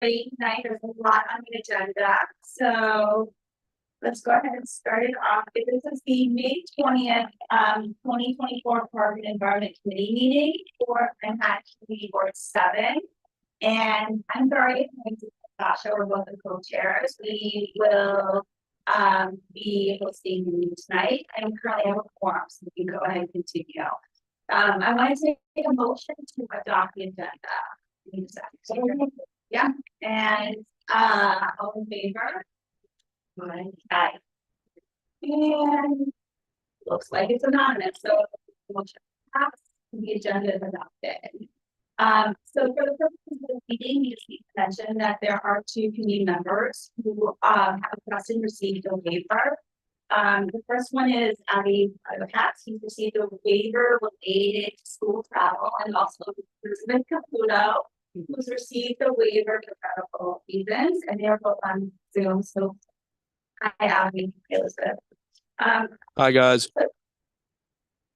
Tonight there's a lot on the agenda, so let's go ahead and start it off. This is the May 20th, 2024 Park and Environment Committee meeting for Manhattan Committee Board 7. And I'm Daria and Natasha, we're both the co-chairs. We will be hosting the meeting tonight. I currently have a quorum, so we can go ahead and continue. I want to take a motion to adopt the agenda. Yeah, and all in favor? Aye. And looks like it's anonymous, so motion passed, the agenda is adopted. So for the purposes of the meeting, you just need to mention that there are two committee members who have requested and received a waiver. The first one is Flatto-Katz. He's received a waiver related to school travel, and also Elizabeth Caputo, who's received a waiver for medical reasons, and they're both on Zoom. So hi, Abby, Elizabeth. Hi guys.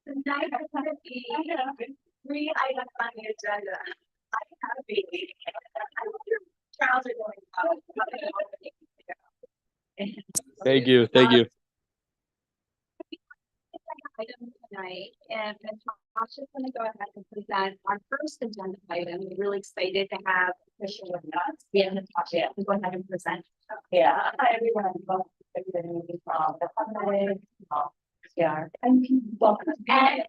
Tonight I'm going to be 3 items on the agenda. I have a baby. I wonder if trials are going well. Thank you. Item tonight, and Natasha's going to go ahead and present our first agenda item. We're really excited to have Tricia with us. We have Natasha to go ahead and present. Yeah, hi everyone. Welcome from the public. Yeah, and welcome. And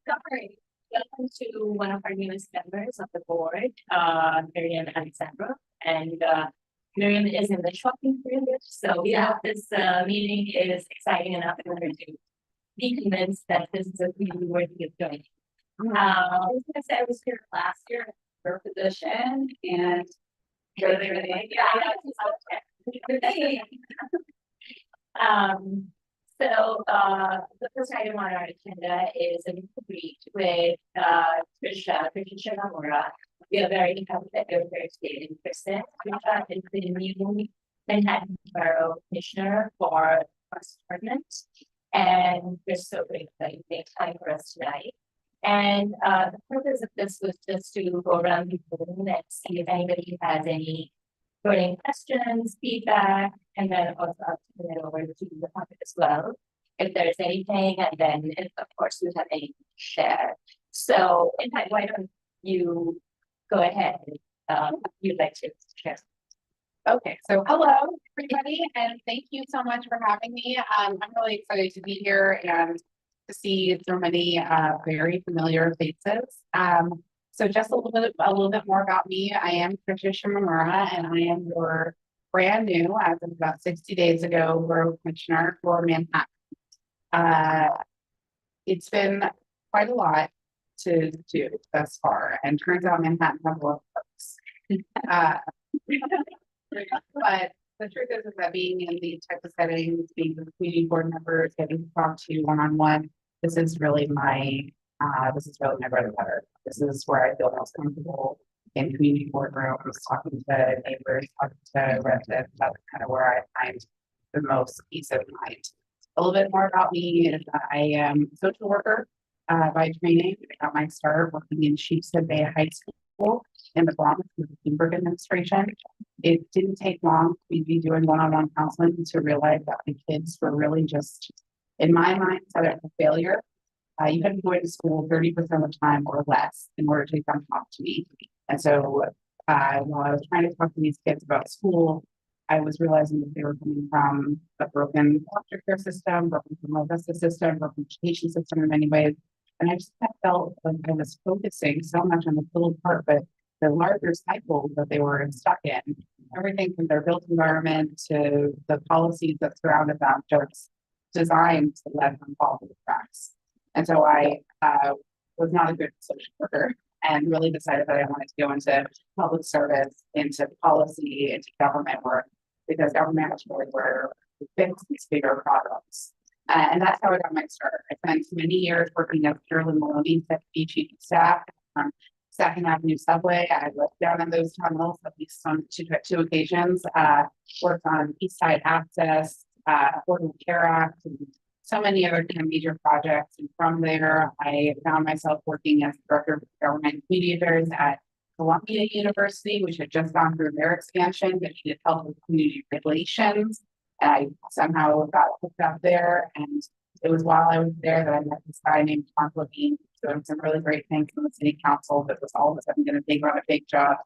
welcome to one of our newest members of the board, Miriam and Alexandra. And Miriam is in the shopping period, so yeah, this meeting is exciting enough in order to be convinced that this is a really worthy of doing. I was going to say I was here last year for a position, and so the first item on our agenda is a meet with Tricia Shimamura. We are very happy that you're very stayed in person. Tricia is the new Manhattan Borough Commissioner for Parks Department. And we're so grateful that you made time for us tonight. And the purpose of this was just to go around the room and see if anybody has any burning questions, feedback, and then also I'll turn it over to the public as well, if there's anything, and then if, of course, we have anything to share. So, in fact, why don't you go ahead? You'd like to share. Okay, so hello everybody, and thank you so much for having me. I'm really excited to be here and to see so many very familiar faces. So just a little bit more about me. I am Tricia Shimamura, and I am your brand new, as of about 60 days ago, Borough Commissioner for Manhattan. It's been quite a lot to do thus far, and turns out Manhattan has a lot of folks. But the truth is that being in these type of settings, being with community board members, getting to talk to one-on-one, this is really my bread and butter. This is where I feel most comfortable in community boardrooms, talking to neighbors, talking to residents. That's kind of where I find the most peace of mind. A little bit more about me is that I am a social worker by training. I got my start working in Sheepshead Bay High School in the Bronx with the Bloomberg administration. It didn't take long to be doing one-on-one counseling to realize that the kids were really just, in my mind, set up for failure. You had to go to school 30% of the time or less in order to come talk to me. And so while I was trying to talk to these kids about school, I was realizing that they were coming from a broken foster care system, broken criminal justice system, broken education system in many ways. And I just felt like I was focusing so much on the little part, but the larger cycle that they were stuck in, everything from their built environment to the policies that surrounded them, just designed to let them fall through the cracks. And so I was not a good social worker and really decided that I wanted to go into public service, into policy, into government work, because government was really where we fix these bigger problems. And that's how I got my start. I spent many years working at Sterling Maloney's Deputy Chief of Staff on Second Avenue Subway. I lived down in those tunnels at least on two occasions. Worked on East Side Access, Affordable Care Act, and so many other kind of major projects. And from there, I found myself working as Director of Government Community Affairs at Columbia University, which had just gone through their expansion, that needed help with community relations. And I somehow got hooked up there, and it was while I was there that I met this guy named Tom Levine, doing some really great things in the city council that was all of a sudden going to take on a big job.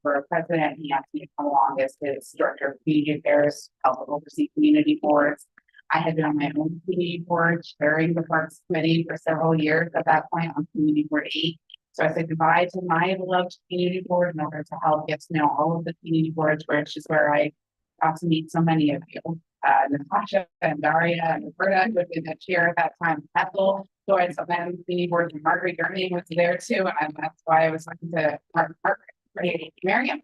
For a president, he asked me to come along as his director of community affairs, help oversee community boards. I had been on my own community board, chairing the Parks Committee for several years at that point on Community Board 8. So I said goodbye to my beloved community board in order to help get to know all of the community boards, which is where I got to meet so many of you. Natasha and Daria and Roberta, who had been the chair at that time, Ethel, so I had some community boards, and Margaret, your name was there too, and that's why I was talking to Miriam,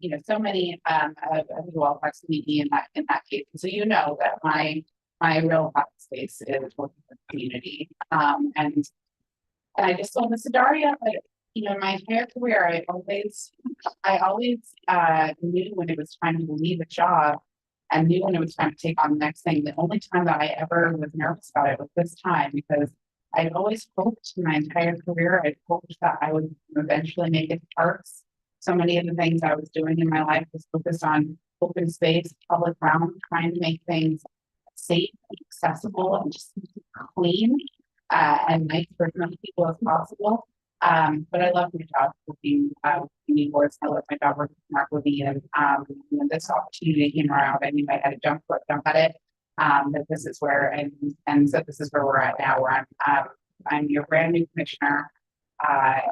you know, so many of you all got to meet me in that case. So you know that my real hot space is working with the community. And I just told this to Daria, but you know, my entire career, I always knew when it was time to leave a job and knew when it was time to take on the next thing. The only time that I ever was nervous about it was this time, because I'd always hoped my entire career, I'd hoped that I would eventually make it to Parks. So many of the things I was doing in my life was focused on open space, public realm, trying to make things safe, accessible, and just clean and nice for as many people as possible. But I love my job working community boards. I love my job working with Mark Levine, and when this opportunity came around, I knew I had to jump at it. That this is where, and so this is where we're at now, where I'm your brand new commissioner,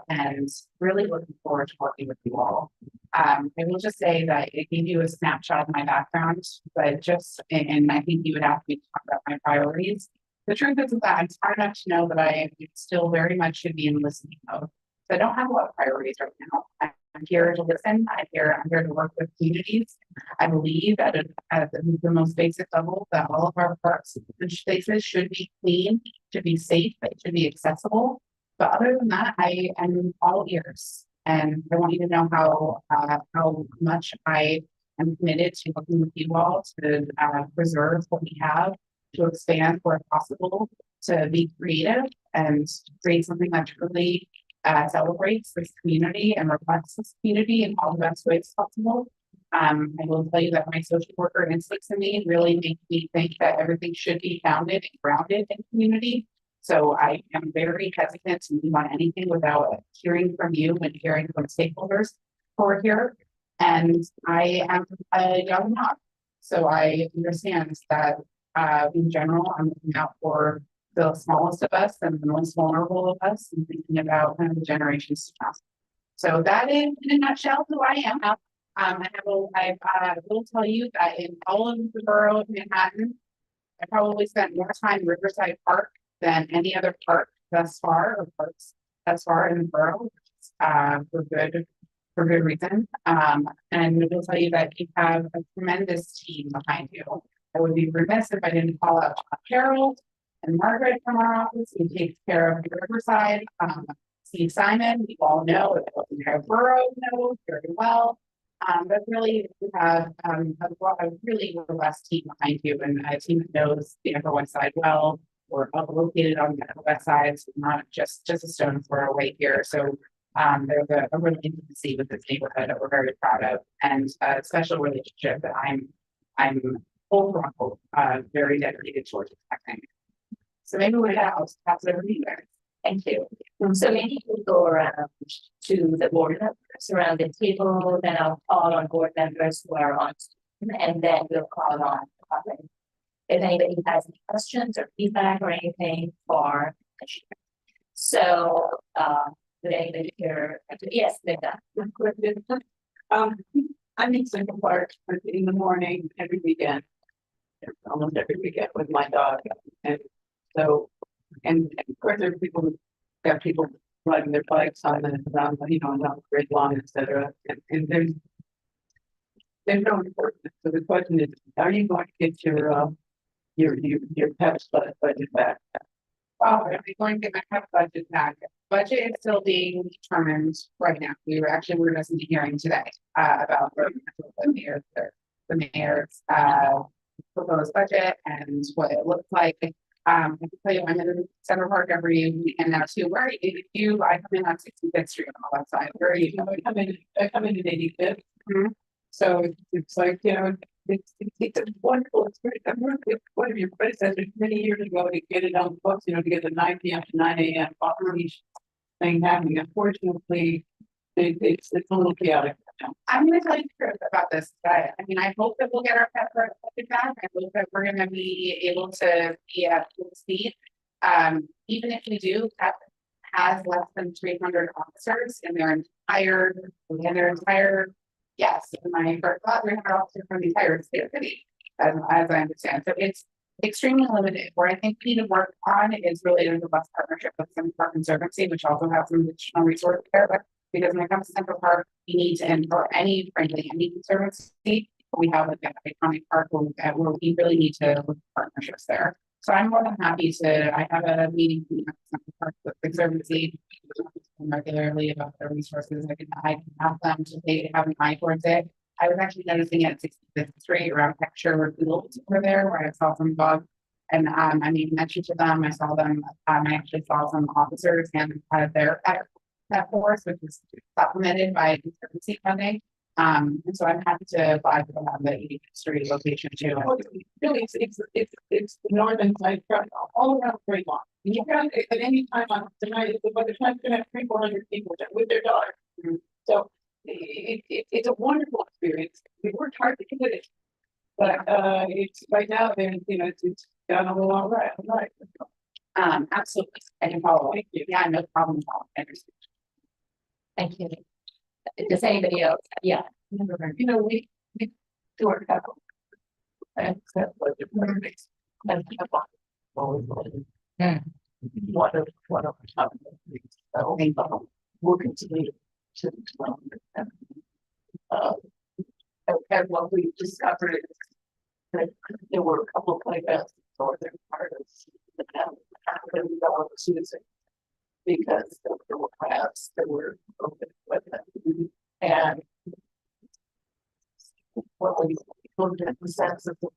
and really looking forward to working with you all. I will just say that it gave you a snapshot of my background, but just, and I think you would ask me to talk about my priorities. The truth is that I'm smart enough to know that I still very much should be in listening mode. So I don't have a lot of priorities right now. I'm here to listen. I'm here to work with communities. I believe at the most basic level that all of our parks and spaces should be clean, should be safe, it should be accessible. But other than that, I am all ears, and I want you to know how much I am committed to working with you all to preserve what we have, to expand where possible, to be creative and create something that truly celebrates this community and reflects this community in all the best ways possible. I will tell you that my social worker instincts in me really make me think that everything should be founded and grounded in community. So I am very hesitant to move on anything without hearing from you and hearing from stakeholders who are here. And I am a young mom, so I understand that in general, I'm looking out for the smallest of us and the most vulnerable of us, and thinking about kind of the generations to come. So that is, in a nutshell, who I am. I will tell you that in all of the borough of Manhattan, I probably spent more time in Riverside Park than any other park thus far, or parks thus far in the borough, for good reason. And I will tell you that you have a tremendous team behind you. I would be remiss if I didn't call out Harold and Margaret from our office, who takes care of the Riverside. Steve Simon, we all know, the entire borough knows very well. But really, we have a really robust team behind you, and a team that knows the Upper West Side well. We're located on the Upper West Side, so not just a stone's throw away here. So there's a real intimacy with this neighborhood that we're very proud of, and a special relationship that I'm full very dedicated towards protecting. So maybe with that, I'll pass it over to you guys. Thank you. So maybe we'll go around to the board members around the table, then I'll call on board members who are on, and then we'll call on the public. If anybody has any questions or feedback or anything for the chair. So, would anybody here? Yes, Linda. I'm in Central Park in the morning every weekend, almost every weekend with my dog, and so, and of course there's people riding their bikes on the on the great lawn, etc. And there's no enforcement. So the question is, are you going to get your PEP's budget back? Well, are we going to get my PEP budget back? Budget is still being determined right now. We were listening to hearing today about the mayor's proposed budget and what it looks like. I can tell you, I'm in Center Park every weekend now too. Where are you? I come in on 65th Street on the left side. Where are you? I come in at 85th. Mhm. So it's like, it's a wonderful experience. I worked with one of your predecessors many years ago to get it on the books, to get the 9 p.m. to 9 a.m. each thing happening. Unfortunately, it's a little chaotic now. I'm gonna tell you the truth about this. I mean, I hope that we'll get our pepper back. I hope that we're gonna be able to be at full speed. Even if we do, that has less than 300 officers in their entire, yes, in my first thought, 300 officers from the entire state of city, as I understand. So it's extremely limited. Where I think we need to work on is related to bus partnership with Central Park Conservancy, which also has some additional resources there. But because when it comes to Central Park, we need to, and for any, frankly, any conservancy, we have like an iconic park where we really need to look at partnerships there. So I'm more than happy to, I have a meeting with Central Park with Conservancy regularly about their resources. I can have them to have an eye towards it. I was actually noticing at 65th Street around Picture Fields over there where I saw some bugs. And I made mention to them. I saw them. I actually saw some officers and their that force, which is supplemented by conservancy funding. And so I'm happy to apply for the 85th Street location too. Really, it's the northern side truck all around Great Lawn. You can at any time on tonight, by the time you have 300-400 people with their dogs. So it's a wonderful experience. We worked hard to get it, but it's right now. It's done a little all right. Absolutely. I can follow. Thank you. Yeah, no problem at all. I understand. Thank you. Does anybody else? Yeah. We do our capital. And that's what the priorities. And one of the top things. So we'll continue to and what we discovered is that there were a couple of playgrounds in the northern part of the town that we don't want to use it because there were crabs that were open with them. And when we looked at the sense of the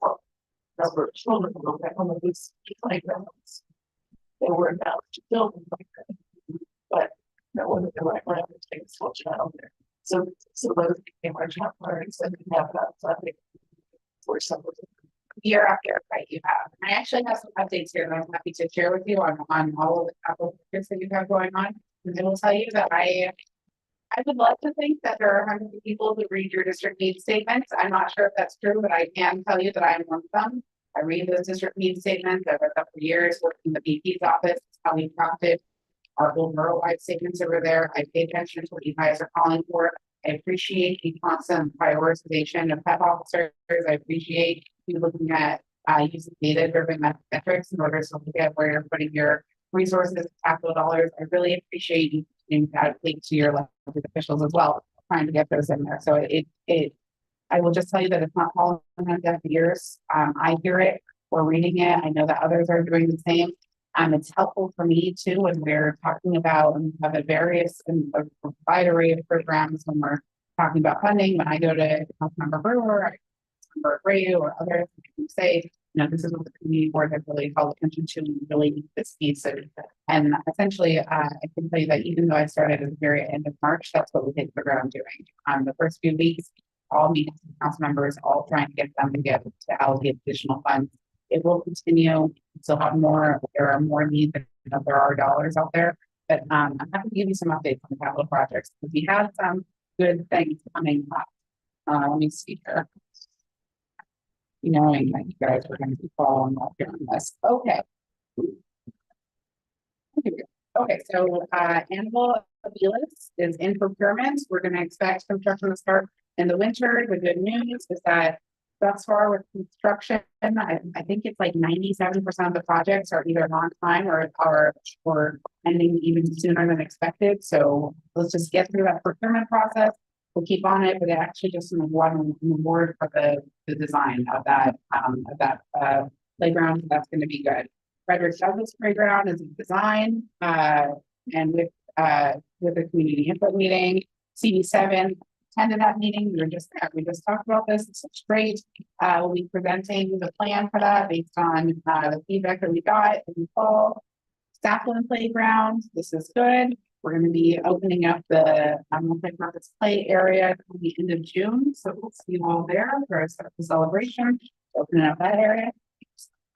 number of children who were on these playgrounds, they were about to build them like that. But that wasn't the right way to take a small child there. So those became our top priorities and we have that funding for some of them. Year after, right? You have. I actually have some updates here that I'm happy to share with you on all of the capital projects that you have going on. And I will tell you that I would love to think that there are hundreds of people who read your district needs statements. I'm not sure if that's true, but I can tell you that I'm one of them. I read those district needs statements. I've read them for years working in the VP's office. It's how we crafted our whole borough-wide statements over there. I pay attention to what you guys are calling for. I appreciate the constant prioritization of PEP officers. I appreciate you looking at using data-driven metrics in order to look at where you're putting your resources, capital dollars. I really appreciate you doing that to your elected officials as well, trying to get those in there. So I will just tell you that it's not falling on deaf ears. I hear it, we're reading it. I know that others are doing the same. It's helpful for me too when we're talking about and have a various and a wide array of programs when we're talking about funding. When I go to Councilmember Brewer, Councilmember Gray, or others, who say, this is what the community board has really called attention to and really need this piece. And essentially, I can tell you that even though I started at the very end of March, that's what we hit the ground doing. The first few weeks, all meetings with council members, all trying to get them to allocate additional funds. It will continue. We still have more. There are more needs than there are dollars out there. But I'm happy to give you some updates on the capital projects because we have some good things coming up. Let me see here. Knowing that you guys are going to be following up here on this. Okay. Okay, so Animal Abelis is in procurement. We're going to expect construction to start in the winter. The good news is that thus far with construction, I think it's like 97% of the projects are either on time or ending even sooner than expected. So let's just get through that procurement process. We'll keep on it, but it actually just won an award for the design of that playground. So that's going to be good. Frederick Douglass Playground is in design and with a community input meeting. CB7 attended that meeting, we were just there, we just talked about this, it's great. We'll be presenting the plan for that based on, the feedback that we got in the fall. Sapling playground, this is good. We're gonna be opening up the multi-purpose play area at the end of June, so we'll see you all there for a celebration, opening up that area.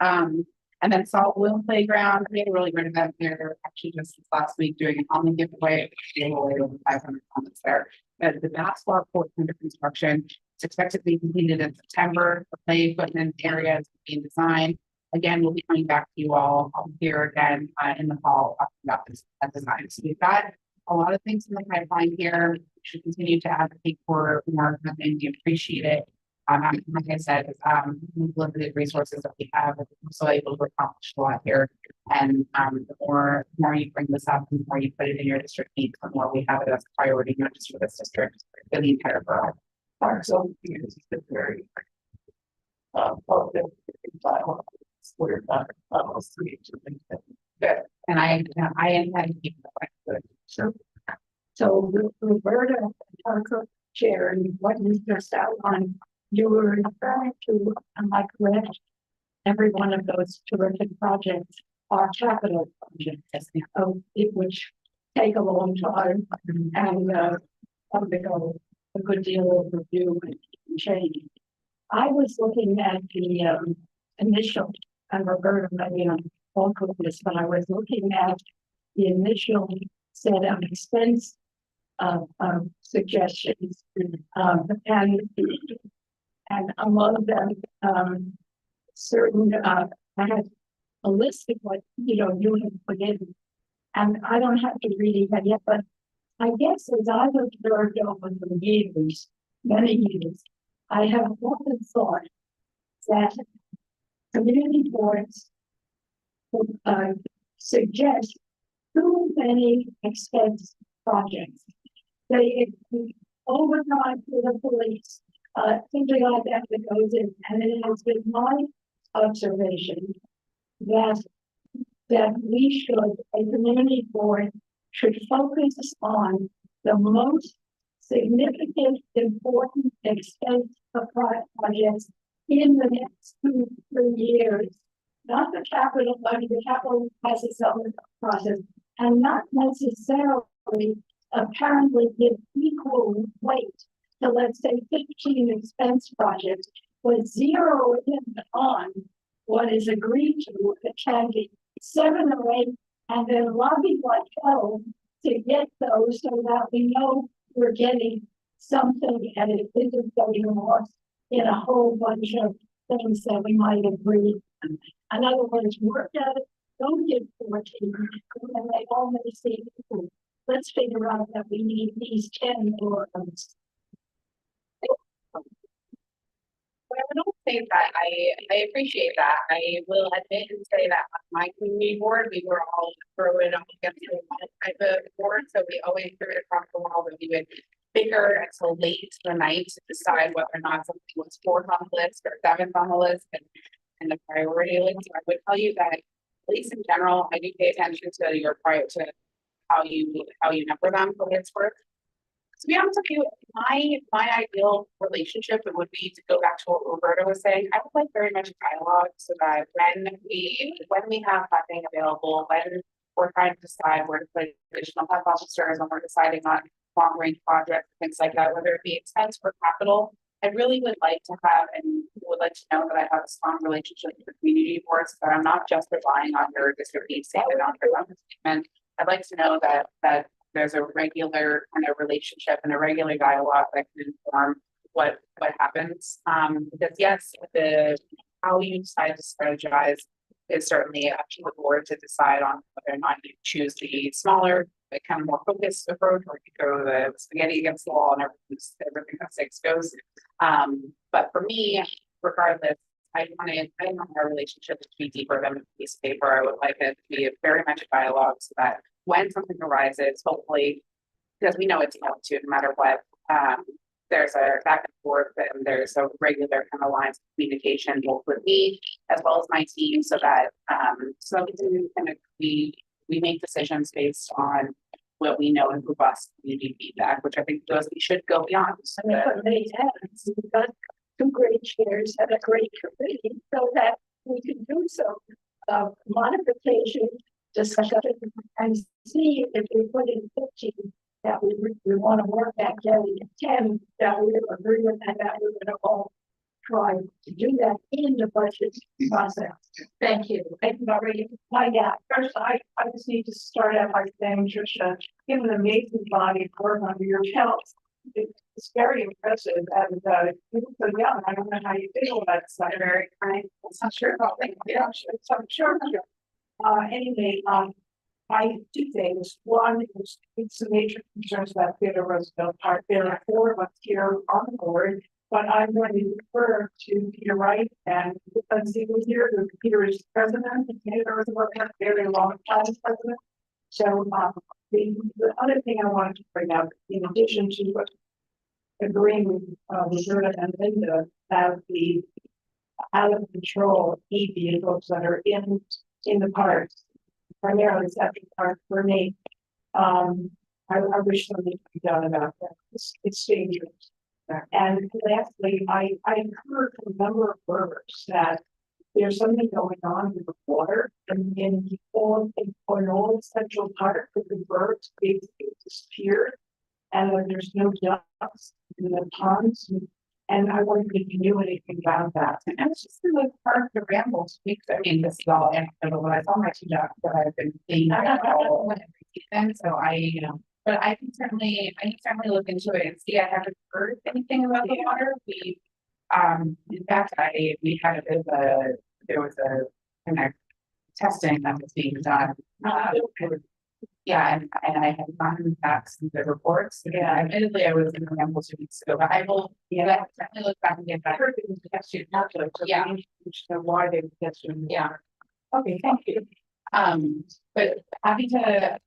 And then Salt Bloom Playground, we had a really great event there, actually just last week doing an omni giveaway, gave away over 500 comments there. The basketball court under construction, it's expected to be completed in September. The play equipment area is being designed. Again, we'll be coming back to you all here again in the fall about this design. So we've got a lot of things in the pipeline here. We should continue to advocate for more funding. We appreciate it. Like I said, limited resources that we have, we're so able to accomplish a lot here. And the more you bring this up, the more you put it in your district needs, the more we have it as a priority, not just for this district, but the entire borough. So it's been very positive. We're not Good. And I intend to keep that. sure. So Roberta, our chair, and what you just outlined, you were referring to, am I correct? Every one of those terrific projects are capital projects, which take a long time and undergo a good deal of review and change. I was looking at the initial, and Roberta, maybe I'm all of this, but I was looking at the initial set of expense suggestions, and among them, certain, I had a list of what, you have put in, and I don't have to read it yet, but I guess as I've observed over the years, many years, I have often thought that community boards suggest too many expense projects. They overtime for the police, something like that goes in, and it has been my observation that we should, a community board should focus on the most significant, important expense projects in the next 2-3 years, not the capital budget. The capital has its own process, and not necessarily apparently give equal weight to, let's say, 15 expense projects, but zero in on what is agreed to. It can be 7 or 8, and then lobby like hell to get those so that we know we're getting something and it isn't getting lost in a whole bunch of things that we might agree. In other words, work at it, don't give 14, and they all may say, let's figure out that we need these 10 or I don't think that I appreciate that. I will admit and say that on my community board, we were all throwing up against the one type of board. So we always threw it across the wall that we would figure until late the night to decide whether or not something was 4th on the list or 7th on the list and the priority list. So I would tell you that, at least in general, I do pay attention to your prior to how you number them for what it's worth. To be honest with you, my ideal relationship, it would be to go back to what Roberta was saying. I would like very much a dialogue so that when we have funding available, when we're trying to decide where to put additional health officers, when we're deciding on long range projects, things like that, whether it be expense or capital, I really would like to have and would like to know that I have a strong relationship with the community boards, that I'm not just relying on your district needs statement on your own statement. I'd like to know that there's a regular kind of relationship and a regular dialogue that can inform what happens. Because yes, how you decide to strategize is certainly up to the board to decide on whether or not you choose the smaller, the kind of more focused approach, or you go the spaghetti against the wall and everything that six goes. But for me, regardless, I want our relationship to be deeper than a piece of paper. I would like it to be very much a dialogue so that when something arises, hopefully, because we know it's going to, no matter what, there's a back and forth and there's a regular kind of lines of communication both with me as well as my team, so that we make decisions based on what we know and robust community feedback, which I think goes, we should go beyond. So And that's what they have, we've got two great chairs and a great committee, so that we can do some modification, discussion, and see if we put in 15 that we want to work that day, 10 that we agree with, and that we're going to all try to do that in the budget process. Thank you. Thank you, Daria. First, I just need to start out by saying, Tricia, given the amazing body of work under your belt, it's very impressive. And you're so young. I don't know how you feel about it. So very kind. I'm not sure about things. Yeah, I'm sure. Anyway, I two things. One is it's some major concerns about Theodore Roosevelt Park. There are 4 of us here on the board. But I'm going to refer to Peter Wright and see who's here. Peter is president. Theodore Roosevelt Park, very long time president. So the other thing I wanted to bring up, in addition to what agreeing with Roberta and Linda about the out of control vehicles that are in the parks, primarily Central Park for me. I wish something could be done about that. It's dangerous. And lastly, I heard from a number of burgers that there's something going on with the water in old Central Park with the birds basically disappeared, and there's no ducks in the ponds. And I wondered if you knew anything about that. And it's just in the park, the rambles weeks. I mean, this is all anecdotal, but I saw my 2 ducks that I've been seeing all every season. So but I can certainly look into it and see. I haven't heard anything about the water. We, in fact, we had a bit of there was a kind of testing that was being done. Yeah, and I had gotten back some good reports. Yeah, admittedly, I was in the ramble 2 weeks ago, but I will. Yeah, definitely look back and get back. I heard it was tested, not to, yeah, why they were tested. Yeah. Okay, thank you. But happy to.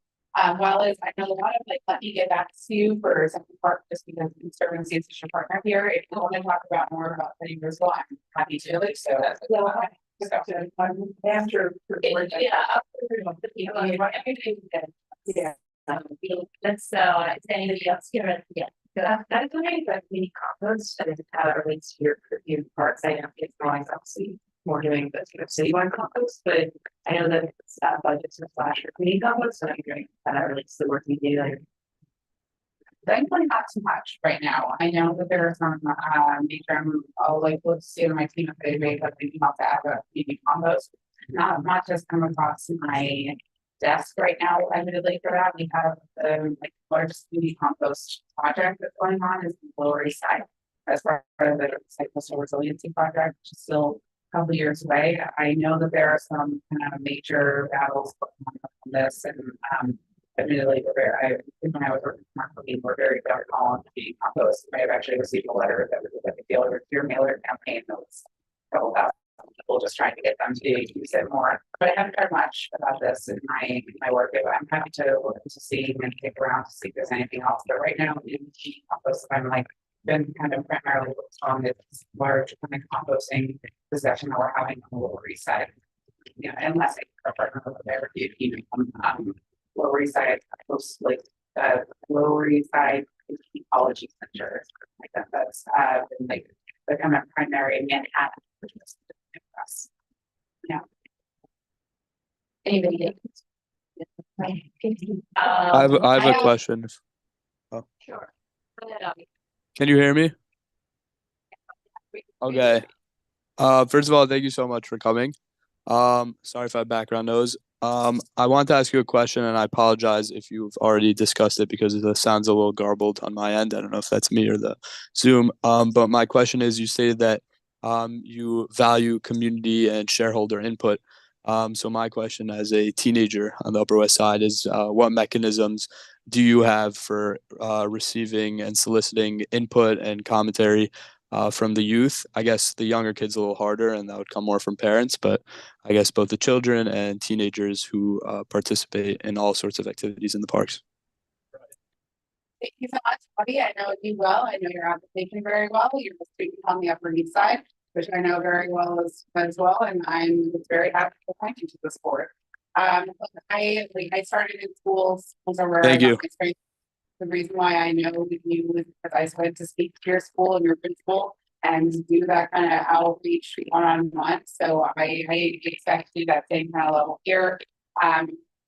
Well, as I know a lot of let me get back to you for Central Park just because Conservancy is your partner here. If you want to talk about more about City Brazil, I'm happy to. So that's After. Yeah. Let's anybody else here? Yeah. That's okay, but we compost and how it relates to your parts. I know it's going obviously more doing the citywide compost, but I know that it's budgets are flash for community compost, so I'm doing that relates to the work we do. Thankfully, not too much right now. I know that there are some major I'll let's see my team if they make up thinking about that community compost. Not just come across my desk right now. Admittedly, for that, we have the largest community compost project that's going on is the Lower East Side as part of the coastal resiliency project, which is still a couple of years away. I know that there are some kind of major battles going on this, and admittedly, when I was working for people were very dark on community compost. I have actually received a letter that was like a your mailer campaign that was a couple thousand people just trying to get them to use it more. But I haven't heard much about this in my work. I'm happy to look to see and kick around to see if there's anything else. But right now, in compost, I'm been kind of primarily focused on this large kind of composting discussion that we're having on the Lower East Side. Yeah, unless I partner over there, even Lower East Side compost Lower East Side Ecology Center, like that. That's been the kind of primary Manhattan. Yeah. Anybody? I have a question. Sure. Can you hear me? Okay. First of all, thank you so much for coming. Sorry if I have background noise. I want to ask you a question, and I apologize if you've already discussed it because the sound's a little garbled on my end. I don't know if that's me or the Zoom. But my question is, you stated that you value community and shareholder input. So my question as a teenager on the Upper West Side is, what mechanisms do you have for receiving and soliciting input and commentary from the youth? I guess the younger kids a little harder, and that would come more from parents, but I guess both the children and teenagers who participate in all sorts of activities in the parks. Thank you so much, Buddy. I know you well. I know your application very well. You're the student on the Upper East Side, which I know very well as well, and I'm very happy to point you to this board. I started in schools are where Thank I you. got my strength. The reason why I know you is because I started to speak to your school and your principal and do that kind of outreach one-on-one. So I expect to do that same kind of level here.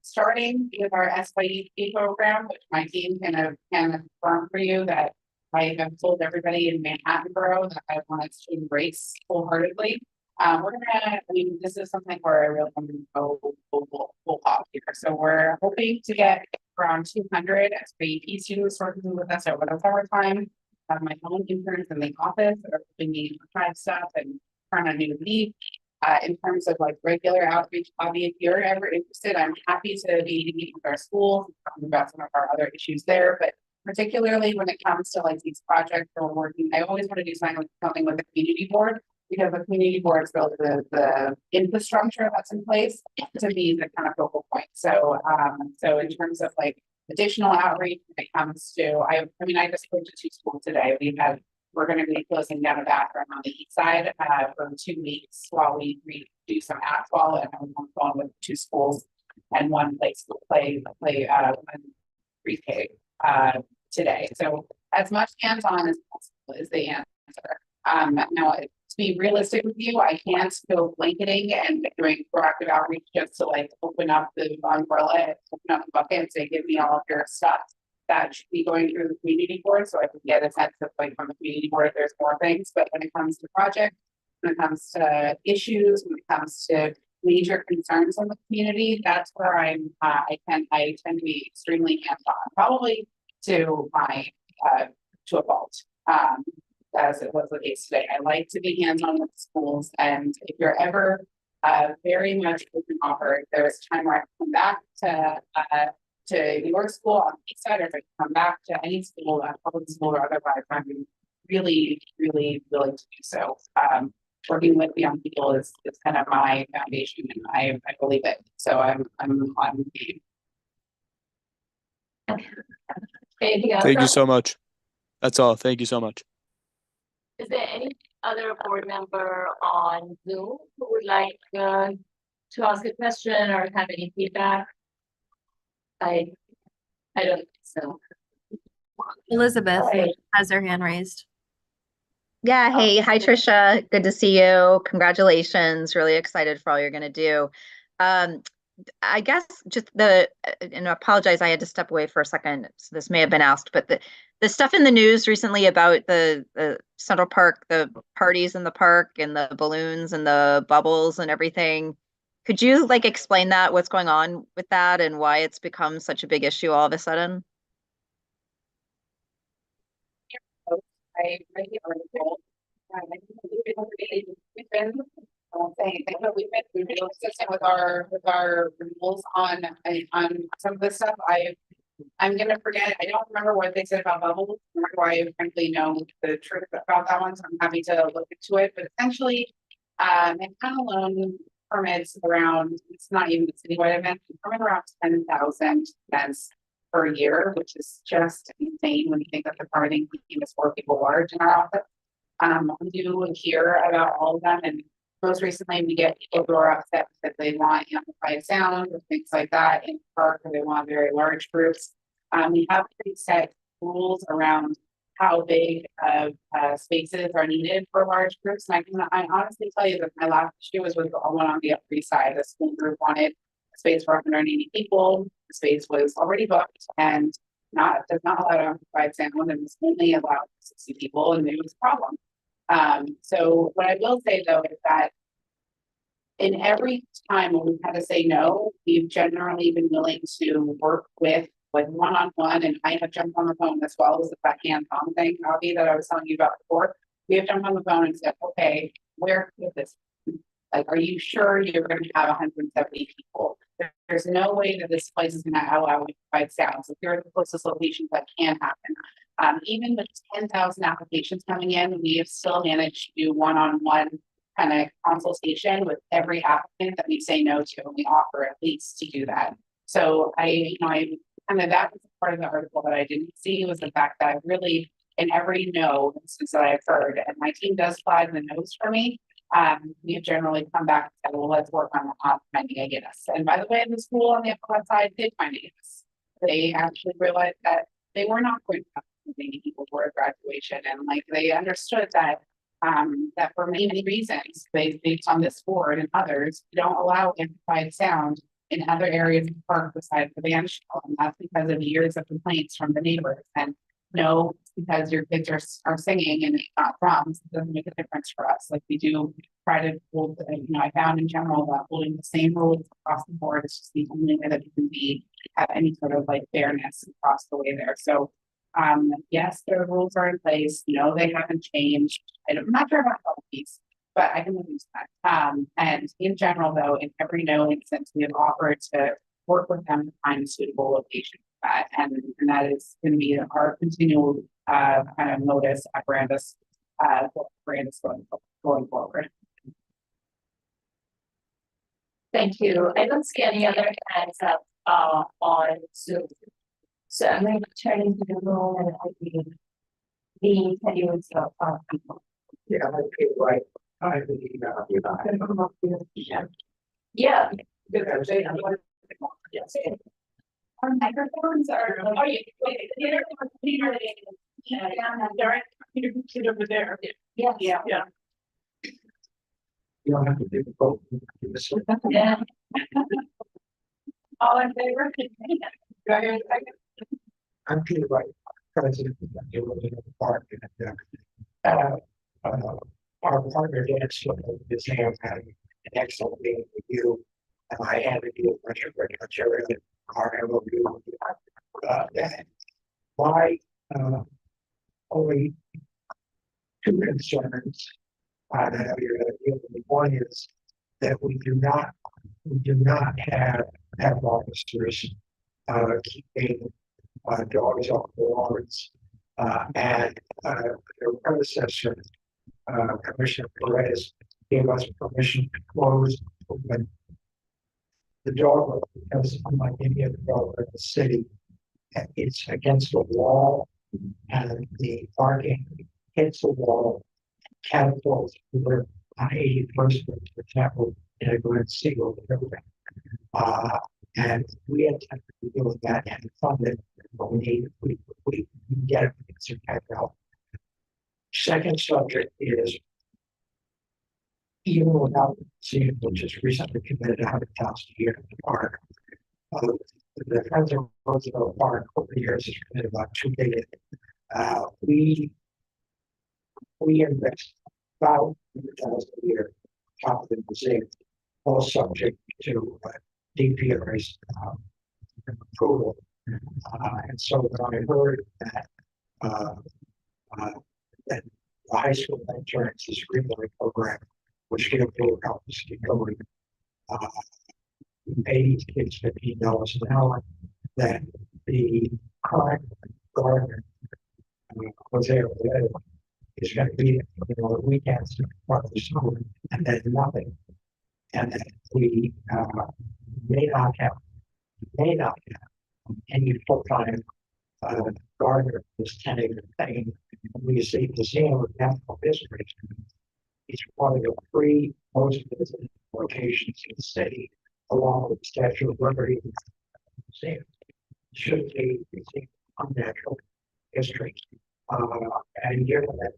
Starting with our SYEP program, which my team can confirm for you that I have told everybody in Manhattan Borough that I want us to embrace wholeheartedly. This is something where I really want to go full pop here. So we're hoping to get around 200 SYEP students working with us over the summertime. Have my own interns in the office that are helping me try stuff and turn a new leaf. In terms of like regular outreach, Bobby, if you're ever interested, I'm happy to be meeting with our schools, talking about some of our other issues there. But particularly when it comes to like these projects that we're working, I always want to do something with the community board, because the community board is really the infrastructure that's in place to be the kind of focal point. So, so in terms of like additional outreach when it comes to, I just spoke to 2 schools today. We're going to be closing down a bathroom on the east side for 2 weeks while we do some asphalt, and I'm going with 2 schools and 1 place to play pre-K today. So as much hands-on as possible is the answer. Now, to be realistic with you, I can't go blanketing and doing proactive outreach just to like open up the umbrella and open up the bucket and say, give me all of your stuff. That should be going through the community board, so I can get a sense of like from the community board if there's more things. But when it comes to projects, when it comes to issues, when it comes to major concerns in the community, that's where I tend to be extremely hands-on, probably to a fault. As it was the case today. I like to be hands-on with schools, and if you're ever very much open offer, there's time where I can come back to your school on the east side, or if I can come back to any school, public school or otherwise, I'm really, really willing to do so. Working with young people is kind of my foundation, and I believe it. So I'm on the Anything else? Thank you so much. That's all. Thank you so much. Is there any other board member on Zoom who would like to ask a question or have any feedback? I don't think so. Elizabeth Right. has her hand raised. Yeah, hey, hi Tricia. Good to see you. Congratulations. Really excited for all you're going to do. I guess just and I apologize, I had to step away for a second, so this may have been asked, but the stuff in the news recently about the Central Park, the parties in the park and the balloons and the bubbles and everything, could you like explain that, what's going on with that and why it's become such a big issue all of a sudden? I read the article. We've been consistent with our rules on some of this stuff. I'm gonna forget. I don't remember what they said about bubbles, nor do I frankly know the truth about that one. So I'm happy to look into it. But essentially, and kind of loan permits around. It's not even the citywide event. Permit around 10,000 events per year, which is just insane when you think that the permitting team is 4 people large in our office. We do hear about all of them, and most recently we get people who are upset that they want amplified sound or things like that in the park, or they want very large groups. We have pretty set rules around how big of spaces are needed for large groups, and I honestly tell you that my last issue was with the one on the Upper East Side. The school group wanted a space for 180 people. The space was already booked and does not allow amplified sound, and was only allowed 60 people, and it was a problem. So what I will say though is that in every time when we've had to say no, we've generally been willing to work with like one-on-one, and I have jumped on the phone as well as that hands-on thing, Bobby, that I was telling you about before. We have jumped on the phone and said, okay, where is this? Like, are you sure you're going to have 170 people? There's no way that this place is going to allow you to provide sound. So here are the closest locations that can happen. Even with 10,000 applications coming in, we have still managed to do one-on-one kind of consultation with every applicant that we say no to, and we offer at least to do that. So I kind of, that was part of the article that I didn't see, was the fact that really in every no instance that I've heard, and my team does flag the no's for me, we have generally come back and said, well, let's work on finding a yes. And by the way, the school on the Upper West Side did find a yes. They actually realized that they were not going to have many people for a graduation, and like they understood that that for many reasons, based on this board and others, don't allow amplified sound in other areas of the park besides the band shell, and that's because of years of complaints from the neighbors. And no, because your kids are singing and not drums, it doesn't make a difference for us. Like we do try to hold, I found in general that holding the same rules across the board is just the only way that you can have any sort of like fairness across the way there. So yes, their rules are in place. No, they haven't changed. I'm not sure about all these, but I can use that. And in general, though, in every no instance, we have offered to work with them to find a suitable location for that, and that is going to be our continual kind of modus operandus going forward. Thank you. I don't see any other hands up on Zoom. So I'm going to turn into the room and I will tell you about our people. Yeah, okay, right. I believe Yeah. Yes. Our microphones are, oh, you, wait, your computer over there. Yeah. Yeah. you don't have to do both. Yeah. All in favor? Do I hear a second? I'm Peter Wright, president of the Rosenberg Park, and our partner Dan Sybil Young had an excellent meeting with you, and I handed you a bunch of regulatory our MOU. That my only two concerns that I have here. One is that we do not have officers keeping dogs off the lawns, and their predecessor, Commissioner Perez, gave us permission to close when the dog, because unlike any other dog in the city, it's against the wall, and the barking hits the wall, catapults over on 81st, for example, in a Glen Seagull building. And we had to deal with that and fund it, but we get it, it's out. Second subject is, even without seeing, which is recently committed 100,000 a year to the park, the Friends of Roosevelt Park over the years has committed about $2 billion. We invest about $100,000 a year top of the museum, all subject to DPR's approval. And so when I heard that that the high school insurance is greenlight program, which can help us get going, we pay these kids $15 an hour, that the current gardener was there is going to be, the weekends part of the summer, and then nothing. And that we may not have any full-time gardener this 10-acre thing. We see the museum of natural history. It's one of the three most visited locations in the city, along with the Statue of Liberty Museum. Should be on natural history. And given that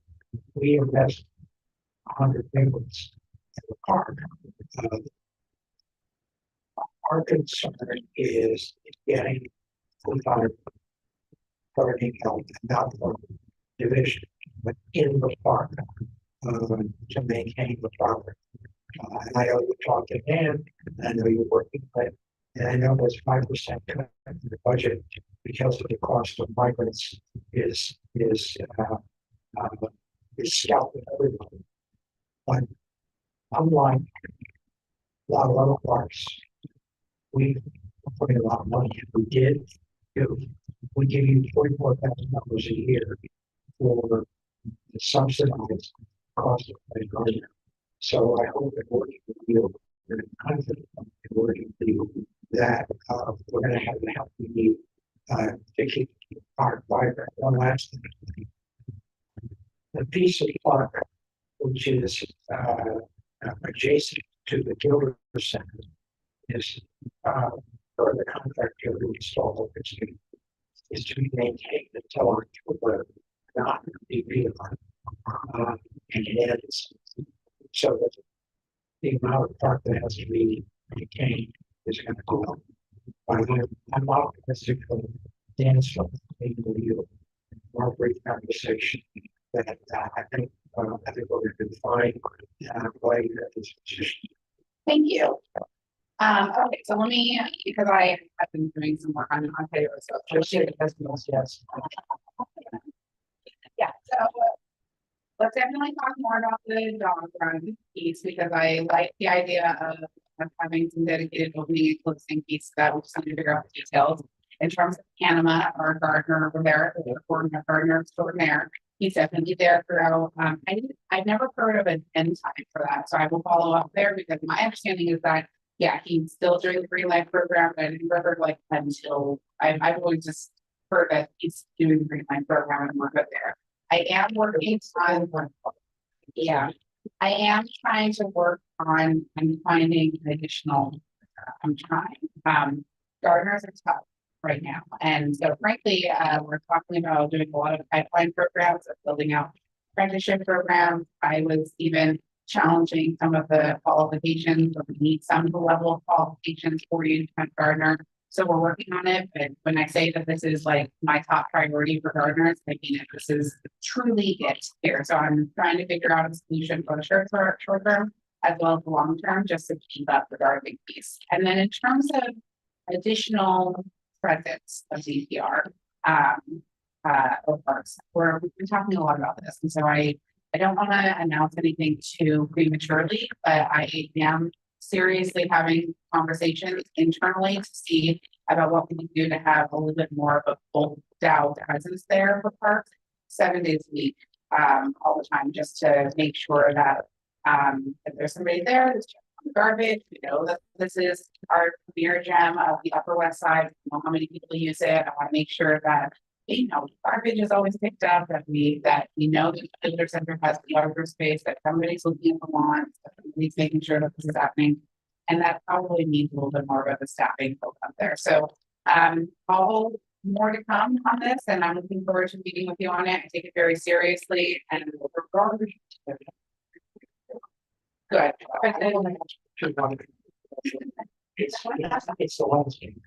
we invest 100 million in the park, our concern is getting full-time gardening help, not for division, but in the park to maintain the property. And I know you talked to Dan, and I know you're working with it, and I know there's 5% cut in the budget because of the cost of migrants is scalping everybody. But unlike a lot of other parks, we put in a lot of money. We did. We give you $44,000 a year for the subsidized cost of the gardener. So I hope that working with you, very confident in working with you, that we're going to have the help we need to keep the park vibrant. One last thing. The piece of park, which is adjacent to the Gilder Center is, for the contractor who installed is to be maintained until October, not be realized. And it is, so that the amount of park that has to be maintained is going to go up. I'm optimistic for Dan's you more brief conversation that I think we're going to find way that this position. Thank you. Okay, so let me, because I have been doing some work on paper, so Just because yes. yeah, so let's definitely talk more about the dog run piece, because I like the idea of having some dedicated opening and closing piece that we just need to figure out the details. In terms of Anima, our gardener over there, the gardener extraordinaire, he's definitely there throughout. I've never heard of an end time for that, so I will follow up there, because my understanding is that, yeah, he's still doing the Green Light program, but I never heard like until I've always just heard that he's doing the Green Light program and we're good there. I am working on, yeah, I am trying to work on finding additional. I'm trying. Gardeners are tough right now, and so frankly, we're talking about doing a lot of pipeline programs, of building out apprenticeship programs. I was even challenging some of the qualifications, or we need some of the level of qualifications for you to become gardener. So we're working on it, but when I say that this is like my top priority for gardeners, I mean it. This is truly it here. So I'm trying to figure out a solution for the short term as well as the long term, just to keep up the gardening piece. And then in terms of additional presence of DPR or parks, we've been talking a lot about this, and so I don't want to announce anything too prematurely, but I am seriously having conversations internally to see about what we can do to have a little bit more of a full out presence there for parks 7 days a week, all the time, just to make sure that if there's somebody there that's checking on the garbage, we know that this is our premier gem of the Upper West Side. We know how many people use it. I want to make sure that garbage is always picked up, that we know that the visitor center has the larger space, that somebody's looking for lawns, that somebody's making sure that this is happening. And that probably needs a little bit more of a staffing built up there. So all more to come on this, and I'm looking forward to meeting with you on it. I take it very seriously, and good. It's the landscape.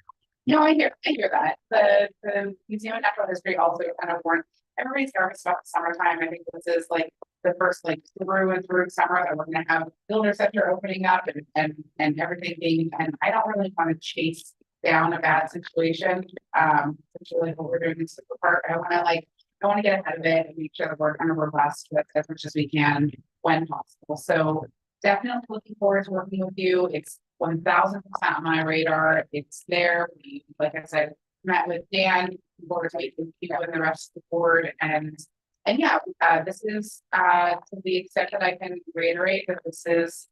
No, I hear that. The Museum of Natural History also kind of warned everybody's nervous about the summertime. I think this is like the first like through and through summer that we're gonna have builder sector opening up and everything being, and I don't really want to chase down a bad situation. Particularly what we're doing in Super Park. I want to get ahead of it and make sure that we're kind of robust with as much as we can when possible. So definitely looking forward to working with you. It's 1000% on my radar. It's there. We, like I said, met with Dan, board meeting, and the rest of the board, and yeah, this is to the extent that I can reiterate that this is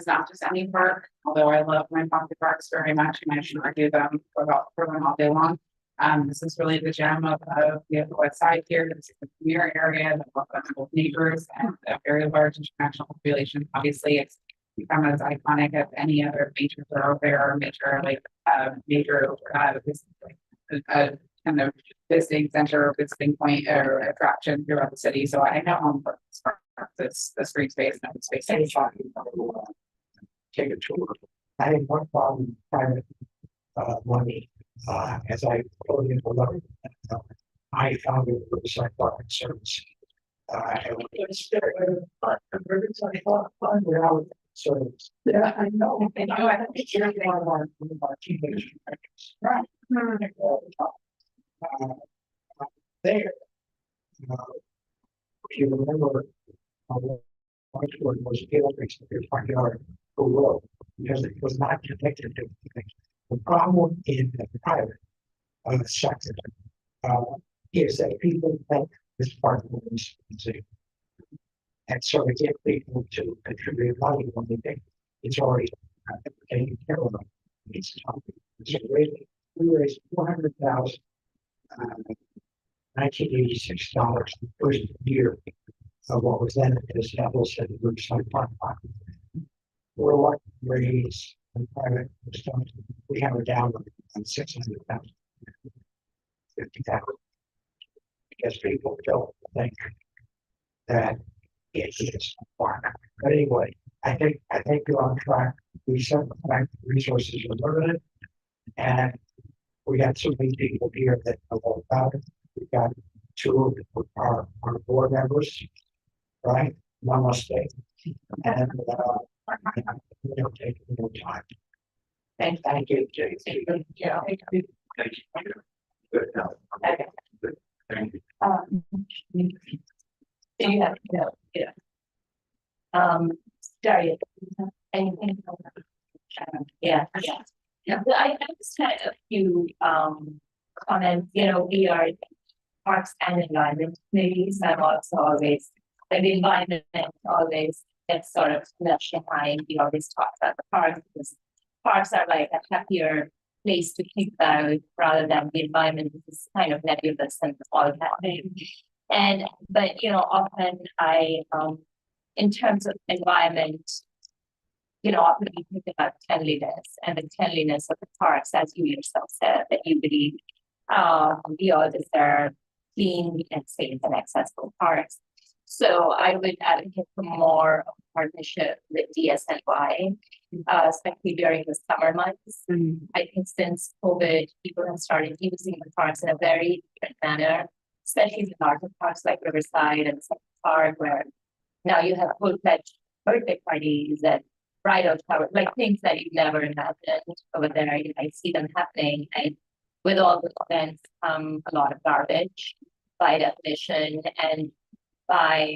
not just any park. Although I love my pocket parks very much, and I should argue them for them all day long. This is really the gem of the West Side here. This is the premier area that welcomes both neighbors and a very large international population. Obviously, it's become as iconic as any other major thoroughfare or major kind of visiting center or visiting point or attraction throughout the city. So I know how important this green space and open space is. Take a tour. I had one problem with private money. As I put into level, I found it for the sidewalk service. It's Riverside Drive without service. Yeah, I know. And I think it's one of our teenage right. There. If you remember, was built in the front yard below because it was not connected to anything. The problem in the private sector is that people think this part of the museum. And so they get people to contribute money when they think it's already taken care of. It's so we raised $400,000, $1986 the first year of what was then established at the Riverside Park. we're like raise and private stuff. We have it down on 600,000. 50,000. Because people don't think that it is a farm. But anyway, I think you're on track. We said the fact that resources are limited, and we got so many people here that know about it. We've got two of our board members, right? Namaste. And it'll take more time. And thank you, Jason. Yeah. Thank you. Good. Okay. Thank you. Daria, anything? Yeah. Well, I just had a few comments. We are Parks and Environment Committees. I'm also always, the environment always gets sort of left behind. We always talk about the parks because parks are like a happier place to think about rather than the environment is kind of nebulous and all happening. But often in terms of environment, often we think about cleanliness and the cleanliness of the parks, as you yourself said, that you believe we all deserve clean and safe and accessible parks. So I would advocate for more of a partnership with DSNY, especially during the summer months. I think since COVID, people have started using the parks in a very different manner, especially the larger parks like Riverside and Central Park, where now you have full-fledged birthday parties and bridal showers, like things that you've never imagined over there. I see them happening, and with all the events, a lot of garbage by definition, and by,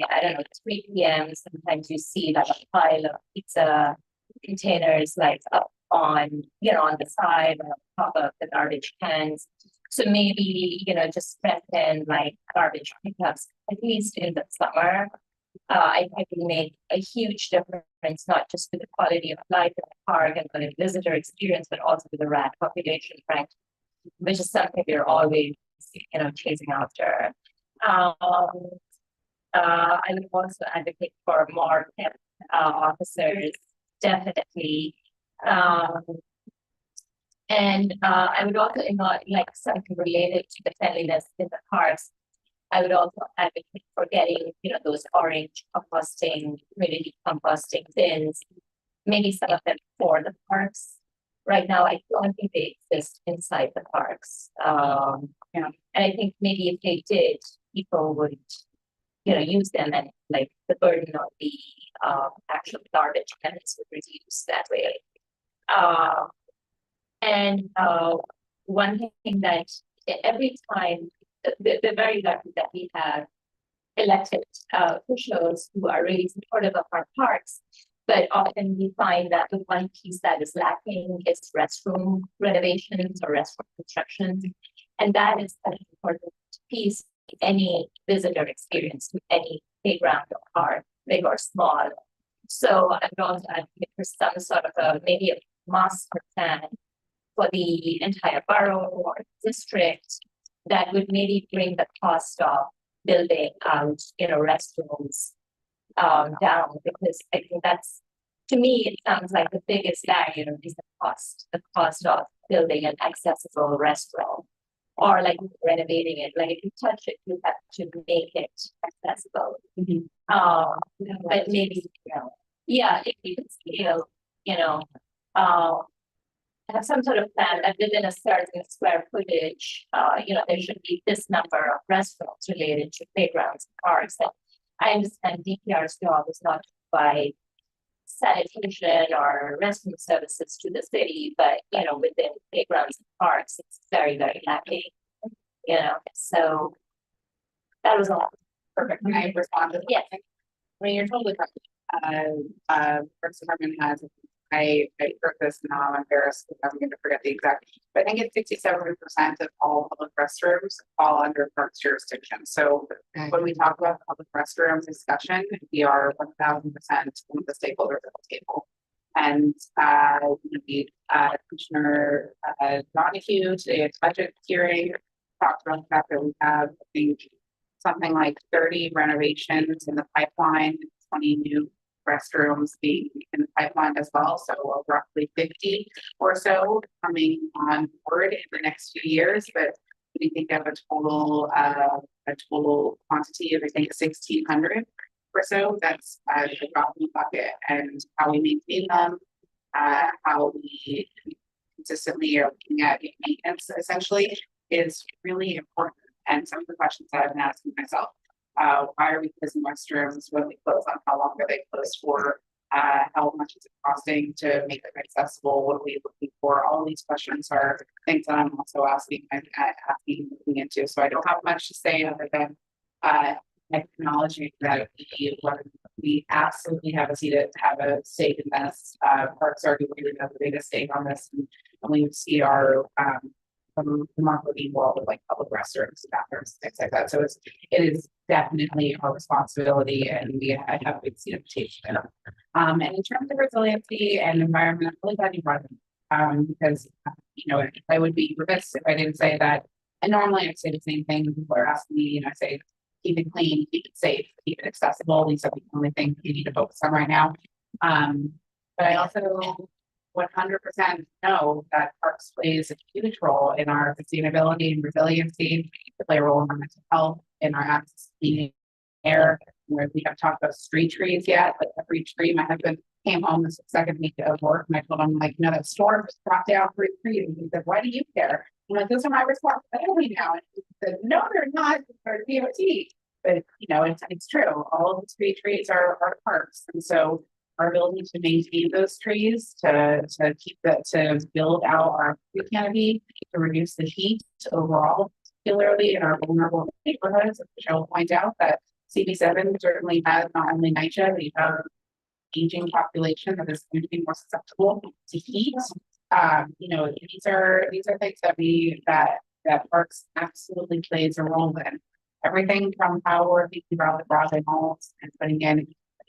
3 p.m. sometimes you see like a pile of pizza containers like up on the side or on top of the garbage cans. So maybe just strengthen like garbage pickups at least in the summer. I think it make a huge difference, not just with the quality of life in the park and the visitor experience, but also with the rat population, frankly, which is something we're always chasing after. I would also advocate for more officers, definitely. And I would also, like something related to the cleanliness in the parks, I would also advocate for getting, those orange community composting bins, maybe some of them for the parks. Right now, I don't think they exist inside the parks. And I think maybe if they did, people would use them, and like the burden of the actual garbage cans would reduce that way. One thing that every time, the very lucky that we have elected officials who are really supportive of our parks, but often we find that the one piece that is lacking is restroom renovations or restroom construction, and that is an important piece any visitor experience to any playground or park, big or small. So I would also advocate for some sort of maybe a master plan for the entire borough or district that would maybe bring the cost of building out, restrooms down, because I think that's, to me, it sounds like the biggest barrier is the cost of building an accessible restroom. Or like renovating it, like if you touch it, you have to make it accessible. But maybe, if you can scale, have some sort of plan that within a certain square footage, there should be this number of restaurants related to playgrounds and parks. And I understand DPR's job is not to provide sanitation or restroom services to the city, but within playgrounds and parks, it's very, very lacking. So that was all. Perfect. Can I respond to that? Yes. I mean, you're totally correct. Parks Department has, I heard this and now I'm embarrassed because I'm going to forget the exact, but I think it's 67% of all public restrooms fall under Parks jurisdiction. So when we talk about public restrooms discussion, we are 1000% one of the stakeholders at the table. And Commissioner Donahue today at budget hearing talked about the fact that we have, I think, something like 30 renovations in the pipeline, 20 new restrooms being in the pipeline as well, so roughly 50 or so coming on board in the next few years, but we think of a total quantity of, I think, 1,600 or so. That's the drop in the bucket, and how we maintain them, how we consistently are looking at maintenance essentially is really important. And some of the questions that I've been asking myself, why are we closing restrooms? When we close them, how long are they closed for? How much is it costing to make them accessible? What are we looking for? All these questions are things that I'm also asking and looking into. So I don't have much to say other than acknowledging that we absolutely have a stake in this. Parks are really have the biggest stake on this, and we see our marketing world of like public restrooms, bathrooms, things like that. So it is definitely our responsibility, and I have a big seat of invitation. And in terms of resiliency and environment, I'm really glad you brought it because I would be remiss if I didn't say that. And normally I say the same thing when people are asking me, I say keep it clean, keep it safe, keep it accessible. These are the only things you need to focus on right now. But I also 100% know that parks plays a huge role in our sustainability and resiliency, to play a role in our mental health, in our access to clean air, where we haven't talked about street trees yet, but every tree, my husband came home the second week of work and I told him, like, that storm just dropped down 3 trees. And he said, why do you care? I'm like, those are my responsibility now. And he said, no, they're not, they're DOT. But it's true. All of the street trees are parks. And so our ability to maintain those trees, to build out our tree canopy, to reduce the heat overall, particularly in our vulnerable neighborhoods, which I will point out that CB7 certainly has not only NYCHA, but you have an aging population that is going to be more susceptible to heat. These are things that parks absolutely plays a role in. Everything from how we're thinking about the broadband malls and putting in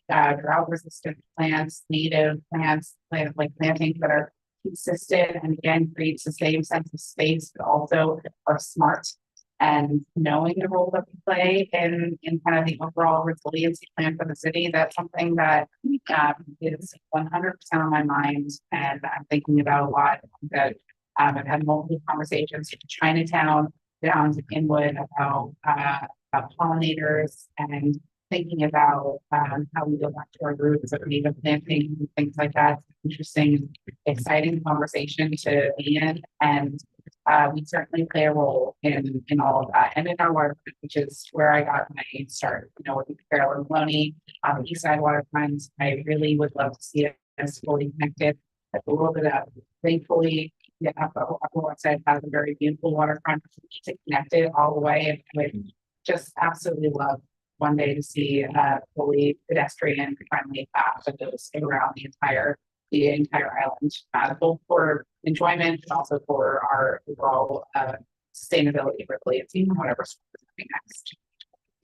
drought resistant plants, native plants, plantings that are consistent and again creates the same sense of space, but also are smart, and knowing the role that we play in kind of the overall resiliency plan for the city. That's something that is 100% on my mind, and I'm thinking about a lot. That I've had multiple conversations to Chinatown, down to Inwood about pollinators, and thinking about how we go back to our roots of native planting and things like that. Interesting, exciting conversation to be in, and we certainly play a role in all of that, and in our work, which is where I got my start. Working with Carolyn Maloney on the East Side waterfront, I really would love to see us fully connected. A little bit of, thankfully, the Upper West Side has a very beautiful waterfront to connect it all the way, and I would just absolutely love one day to see fully pedestrian friendly path that goes around the entire island, both for enjoyment but also for our overall sustainability, resiliency, whatever is coming next.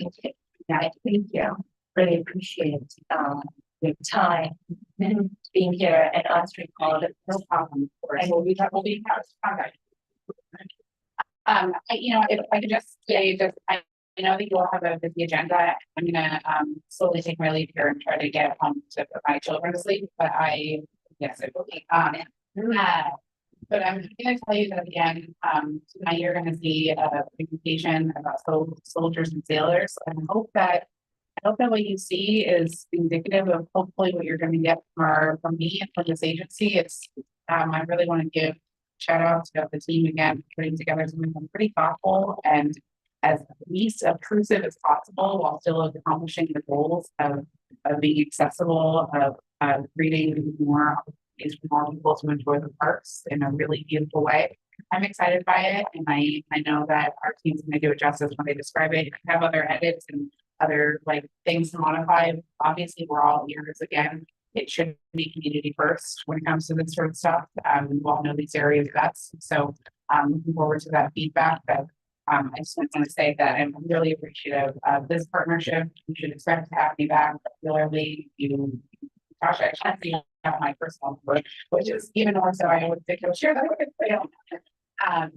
Okay. Yeah, thank you. Really appreciate your time and being here and answering all the No problem, of course. And we'll be contact. If I could just say, I know that you all have a busy agenda. I'm gonna slowly take my leave here and try to get home to put my children to sleep. But I will be. But I'm gonna tell you that again, tonight you're gonna see a presentation about soldiers and sailors. And I hope that what you see is indicative of hopefully what you're gonna get from me and from this agency. I really want to give shout out to the team again, putting together something pretty thoughtful and as least obtrusive as possible, while still accomplishing the goals of being accessible, of creating more opportunities for more people to enjoy the parks in a really beautiful way. I'm excited by it, and I know that our team's going to do it justice when they describe it. If you have other edits and other things to modify, obviously we're all ears again. It should be community first when it comes to this sort of stuff. We all know these areas best, so looking forward to that feedback. But I just want to say that I'm really appreciative of this partnership. You should expect to have me back regularly. Natasha, I can't see my personal work, which is even more so. I would think I'll share that with you. But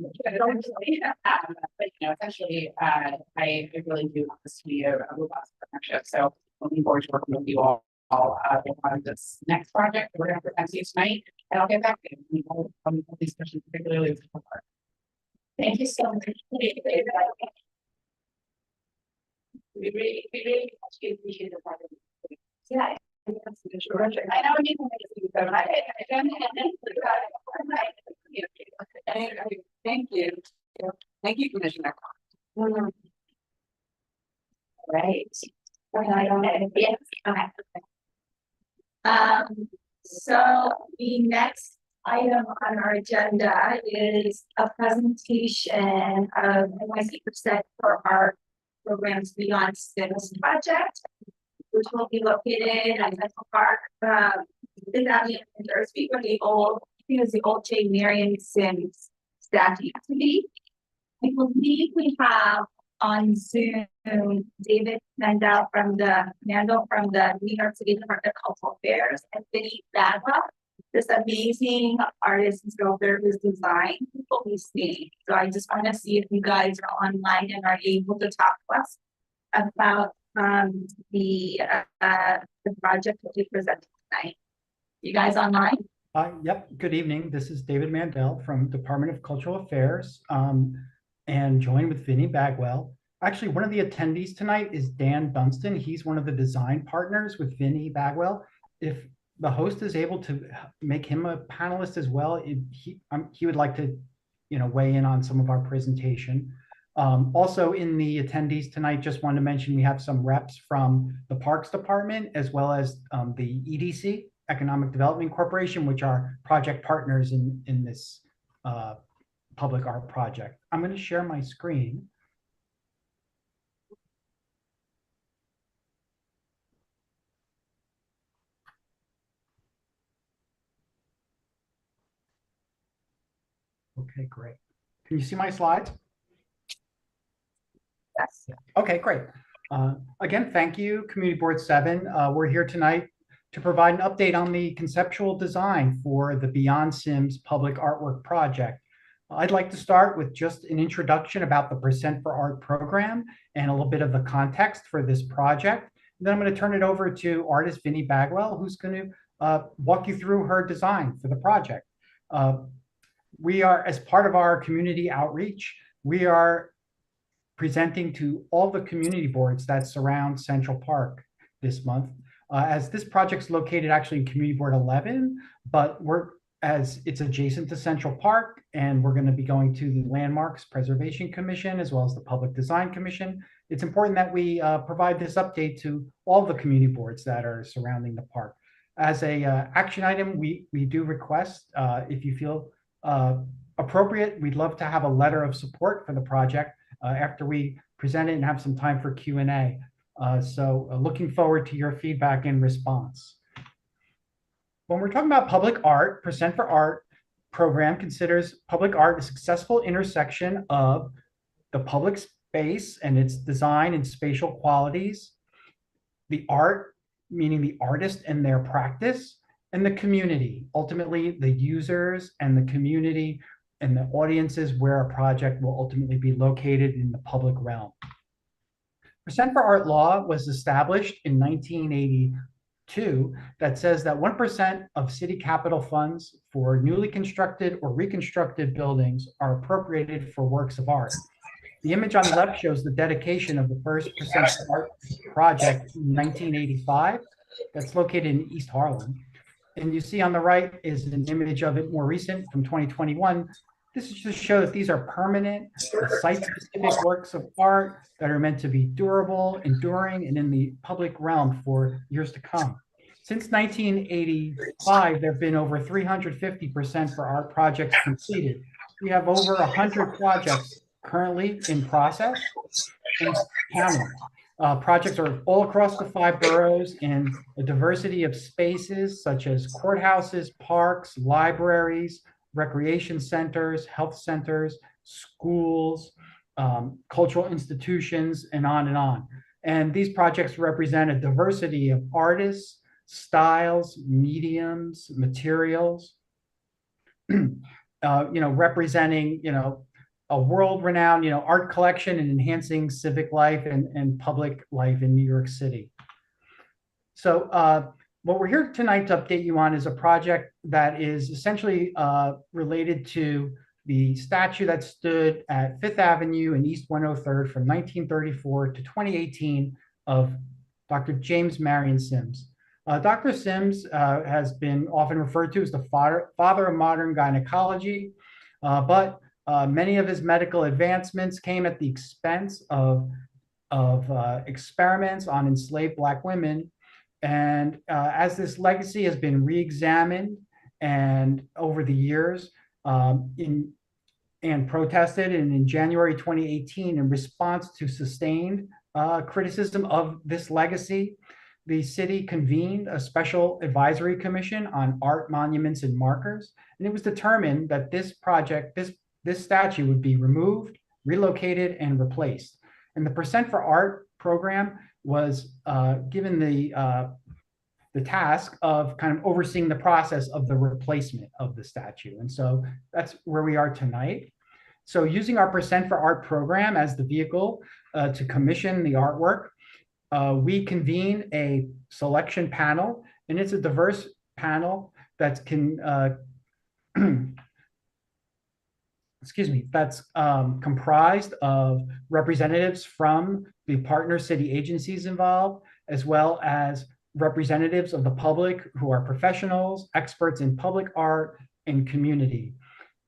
essentially, I really do want this to be a robust partnership. So looking forward to working with you all on this next project. We're gonna present to you tonight, and I'll get back to you on these questions, particularly. Thank you so much. We really appreciate the part of it. Yeah. I know you can make it, but Thank you. Thank you, Commissioner. Right. Yes, okay. So the next item on our agenda is a presentation of NYC% for our programs beyond STEM's project, which will be located at Central Park. This avenue in Jersey, where the old, I think it was the old J. Miriam Sims statue used to be. I believe we have on Zoom David Mandel from the New York City Department of Cultural Affairs and Vinnie Bagwell, this amazing artist and sculptor who's designed what we see. So I just want to see if you guys are online and are able to talk to us about the project that we presented tonight. You guys online? Yep. Good evening. This is David Mandel from Department of Cultural Affairs, and joined with Vinnie Bagwell. Actually, one of the attendees tonight is Dan Dunstan. He's one of the design partners with Vinnie Bagwell. If the host is able to make him a panelist as well, he would like to, weigh in on some of our presentation. Also in the attendees tonight, just wanted to mention we have some reps from the Parks Department as well as the EDC, Economic Development Corporation, which are project partners in this public art project. I'm going to share my screen. Okay, great. Can you see my slides? Yes. Okay, great. Again, thank you, Community Board 7. We're here tonight to provide an update on the conceptual design for the Beyond Sims public artwork project. I'd like to start with just an introduction about the Percent for Art program and a little bit of the context for this project. And then I'm going to turn it over to artist Vinnie Bagwell, who's going to walk you through her design for the project. We are, as part of our community outreach, we are presenting to all the community boards that surround Central Park this month. As this project's located actually in Community Board 11, but as it's adjacent to Central Park, and we're going to be going to the Landmarks Preservation Commission as well as the Public Design Commission. It's important that we provide this update to all the community boards that are surrounding the park. As a action item, we do request, if you feel appropriate, we'd love to have a letter of support for the project after we present it and have some time for Q&A. So looking forward to your feedback and response. When we're talking about public art, Percent for Art program considers public art a successful intersection of the public space and its design and spatial qualities, the art, meaning the artist and their practice, and the community, ultimately the users and the community and the audiences where a project will ultimately be located in the public realm. Percent for Art law was established in 1982 that says that 1% of city capital funds for newly constructed or reconstructed buildings are appropriated for works of art. The image on the left shows the dedication of the first Percent for Art project in 1985 that's located in East Harlem. And you see on the right is an image of it more recent from 2021. This is to show that these are permanent, site-specific works of art that are meant to be durable, enduring, and in the public realm for years to come. Since 1985, there have been over 350% for art projects completed. We have over 100 projects currently in process and counting. Projects are all across the 5 boroughs in a diversity of spaces such as courthouses, parks, libraries, recreation centers, health centers, schools, cultural institutions, and on and on. And these projects represent a diversity of artists, styles, mediums, materials, representing, a world-renowned, art collection and enhancing civic life and public life in New York City. So what we're here tonight to update you on is a project that is essentially related to the statue that stood at Fifth Avenue and East 103rd from 1934 to 2018 of Dr. James Marion Sims. Dr. Sims has been often referred to as the father of modern gynecology, but many of his medical advancements came at the expense of experiments on enslaved Black women. And as this legacy has been re-examined and over the years and protested, and in January 2018, in response to sustained criticism of this legacy, the city convened a special advisory commission on art, monuments, and markers. And it was determined that this project, this statue would be removed, relocated, and replaced. And the Percent for Art program was given the task of kind of overseeing the process of the replacement of the statue. And so that's where we are tonight. So using our Percent for Art program as the vehicle to commission the artwork, we convene a selection panel, and it's a diverse panel that can, that's comprised of representatives from the partner city agencies involved, as well as representatives of the public who are professionals, experts in public art, and community.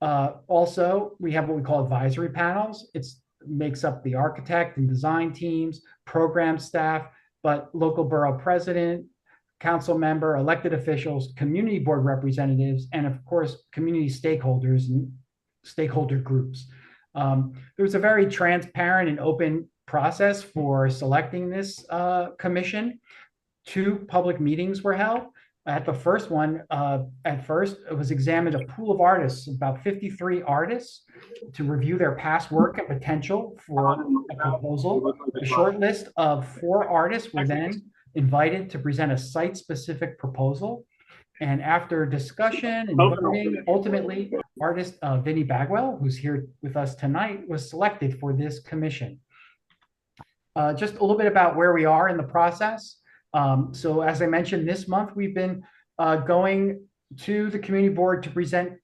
Also, we have what we call advisory panels. It makes up the architect and design teams, program staff, but local borough president, council member, elected officials, community board representatives, and of course, community stakeholders and stakeholder groups. There was a very transparent and open process for selecting this commission. 2 public meetings were held. At the first one, at first, it was examined a pool of artists, about 53 artists, to review their past work and potential for a proposal. A short list of 4 artists were then invited to present a site-specific proposal. And after discussion and voting, ultimately, artist Vinnie Bagwell, who's here with us tonight, was selected for this commission. Just a little bit about where we are in the process. So as I mentioned, this month, we've been going to the community board to present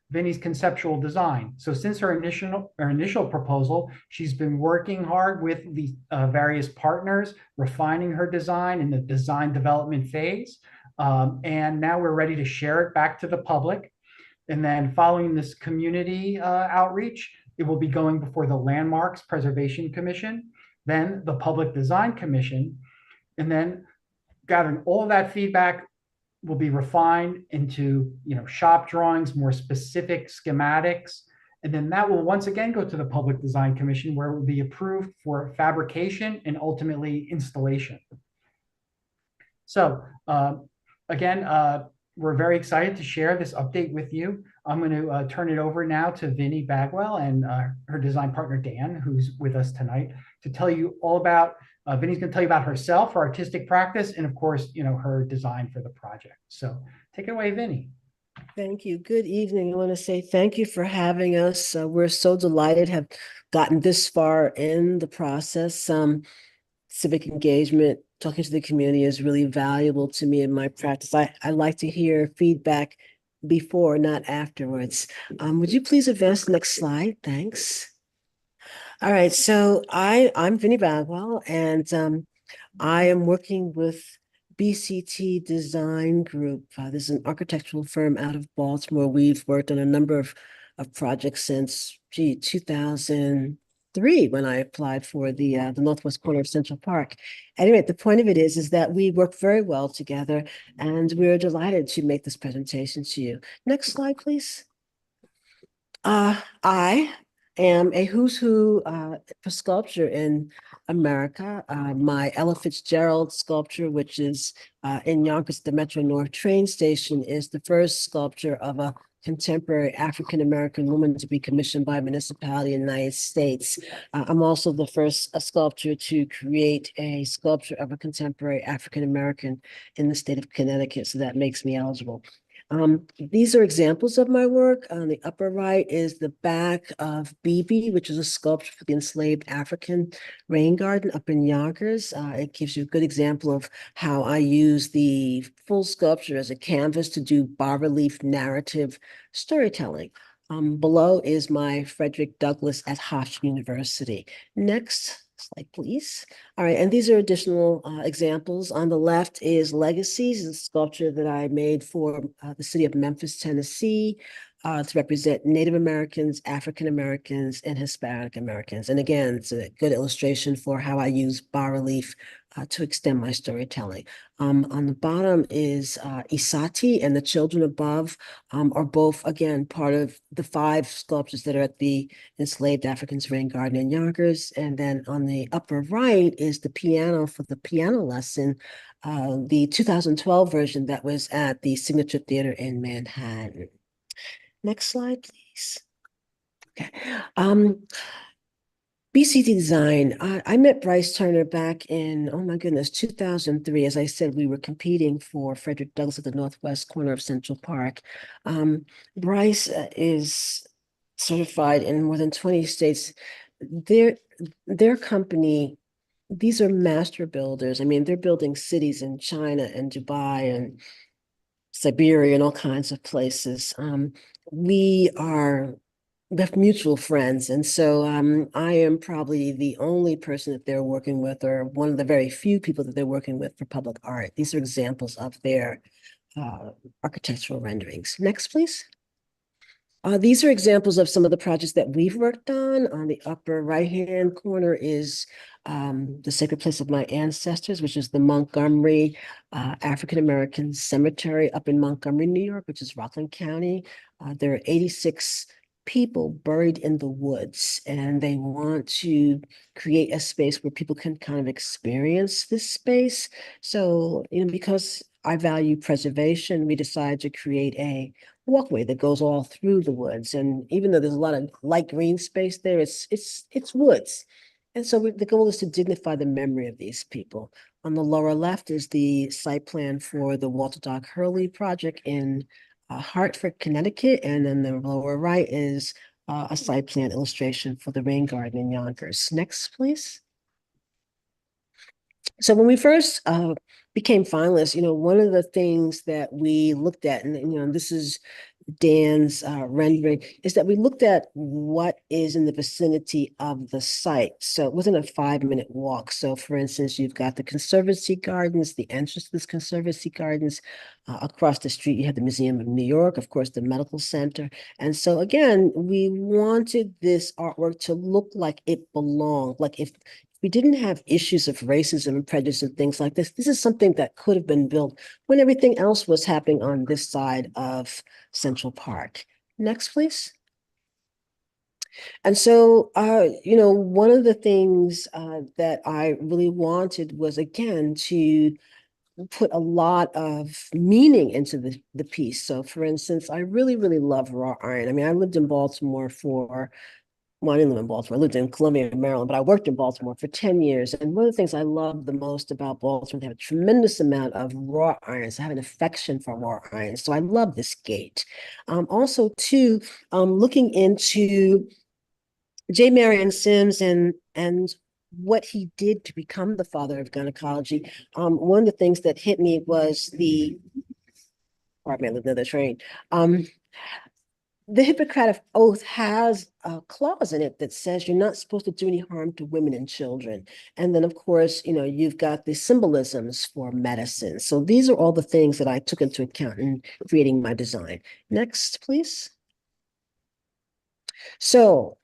Vinnie's conceptual design. So since her initial proposal, she's been working hard with the various partners, refining her design in the design development phase. And now we're ready to share it back to the public. And then following this community outreach, it will be going before the Landmarks Preservation Commission, then the Public Design Commission, and then gathering all of that feedback will be refined into, shop drawings, more specific schematics. And then that will once again go to the Public Design Commission, where it will be approved for fabrication and ultimately installation. So again, we're very excited to share this update with you. I'm going to turn it over now to Vinnie Bagwell and her design partner, Dan, who's with us tonight, to tell you all about Vinnie's going to tell you about herself, her artistic practice, and of course, her design for the project. So take it away, Vinnie. Thank you. Good evening. I want to say thank you for having us. We're so delighted to have gotten this far in the process. Civic engagement, talking to the community is really valuable to me in my practice. I like to hear feedback before, not afterwards. Would you please advance the next slide? Thanks. All right, so I'm Vinnie Bagwell, and I am working with BCT Design Group. This is an architectural firm out of Baltimore. We've worked on a number of projects since 2003 when I applied for the northwest corner of Central Park. Anyway, the point of it is that we work very well together, and we're delighted to make this presentation to you. Next slide, please. I am a who's who for sculpture in America. My Ella Fitzgerald sculpture, which is in Yonkers, the Metro North train station, is the first sculpture of a contemporary African-American woman to be commissioned by a municipality in the United States. I'm also the first sculptor to create a sculpture of a contemporary African-American in the state of Connecticut, so that makes me eligible. These are examples of my work. On the upper right is the back of Bibi, which is a sculpture for the enslaved African rain garden up in Yonkers. It gives you a good example of how I use the full sculpture as a canvas to do bas-relief narrative storytelling. Below is my Frederick Douglass at Hofstra University. Next slide, please. All right, and these are additional examples. On the left is Legacies, a sculpture that I made for the city of Memphis, Tennessee, to represent Native Americans, African Americans, and Hispanic Americans. And again, it's a good illustration for how I use bas-relief to extend my storytelling. On the bottom is Isati, and the children above are both, again, part of the 5 sculptures that are at the Enslaved Africans Rain Garden in Yonkers. And then on the upper right is the piano for the piano lesson, the 2012 version that was at the Signature Theater in Manhattan. Next slide, please. Okay. BCD Design. I met Bryce Turner back in, oh my goodness, 2003. As I said, we were competing for Frederick Douglass at the northwest corner of Central Park. Bryce is certified in more than 20 states. Their company, these are master builders. I mean, they're building cities in China and Dubai and Siberia and all kinds of places. We have mutual friends. And so I am probably the only person that they're working with, or one of the very few people that they're working with for public art. These are examples of their architectural renderings. Next, please. These are examples of some of the projects that we've worked on. On the upper right-hand corner is the Sacred Place of My Ancestors, which is the Montgomery African-American Cemetery up in Montgomery, New York, which is Rockland County. There are 86 people buried in the woods, and they want to create a space where people can kind of experience this space. So, because I value preservation, we decided to create a walkway that goes all through the woods. And even though there's a lot of light green space there, it's woods. And so the goal is to dignify the memory of these people. On the lower left is the site plan for the Walter Dock Hurley project in Hartford, Connecticut. And then the lower right is a site plan illustration for the rain garden in Yonkers. Next, please. So when we first became finalists, one of the things that we looked at, and this is Dan's rendering, is that we looked at what is in the vicinity of the site. So within a 5-minute walk. So for instance, you've got the Conservancy Gardens, the entrance to this Conservancy Gardens. Across the street, you have the Museum of New York, of course, the Medical Center. And so again, we wanted this artwork to look like it belonged. Like if we didn't have issues of racism and prejudice and things like this, this is something that could have been built when everything else was happening on this side of Central Park. Next, please. And so, one of the things that I really wanted was, again, to put a lot of meaning into the piece. So for instance, I really, really love raw iron. I mean, I lived in Baltimore I didn't live in Baltimore. I lived in Columbia, Maryland, but I worked in Baltimore for 10 years. And one of the things I love the most about Baltimore, they have a tremendous amount of raw irons. I have an affection for raw irons. So I love this gate. Also, too, looking into J. Marion Sims and what he did to become the father of gynecology. One of the things that hit me was pardon me, I lived near the train. The Hippocratic Oath has a clause in it that says you're not supposed to do any harm to women and children. And then, of course, you've got the symbolisms for medicine. So these are all the things that I took into account in creating my design. Next, please. So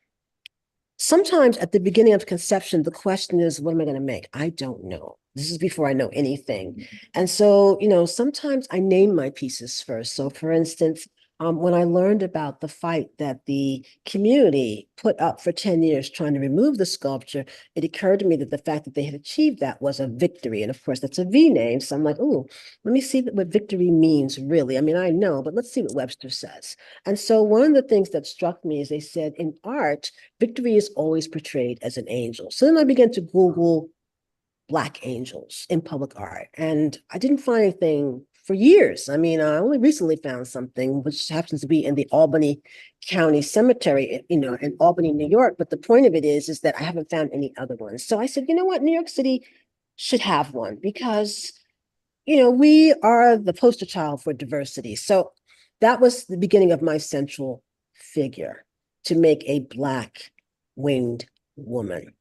sometimes at the beginning of conception, the question is, what am I going to make? I don't know. This is before I know anything. And so, sometimes I name my pieces first. So for instance, when I learned about the fight that the community put up for 10 years trying to remove the sculpture, it occurred to me that the fact that they had achieved that was a victory. And of course, that's a V name. So I'm like, oh, let me see what victory means really. I mean, I know, but let's see what Webster says. And so one of the things that struck me is they said in art, victory is always portrayed as an angel. So then I began to Google Black angels in public art. And I didn't find anything for years. I mean, I only recently found something which happens to be in the Albany County Cemetery, in Albany, New York. But the point of it is that I haven't found any other ones. So I said, you know what, New York City should have one because, we are the poster child for diversity. So that was the beginning of my central figure, to make a Black winged woman.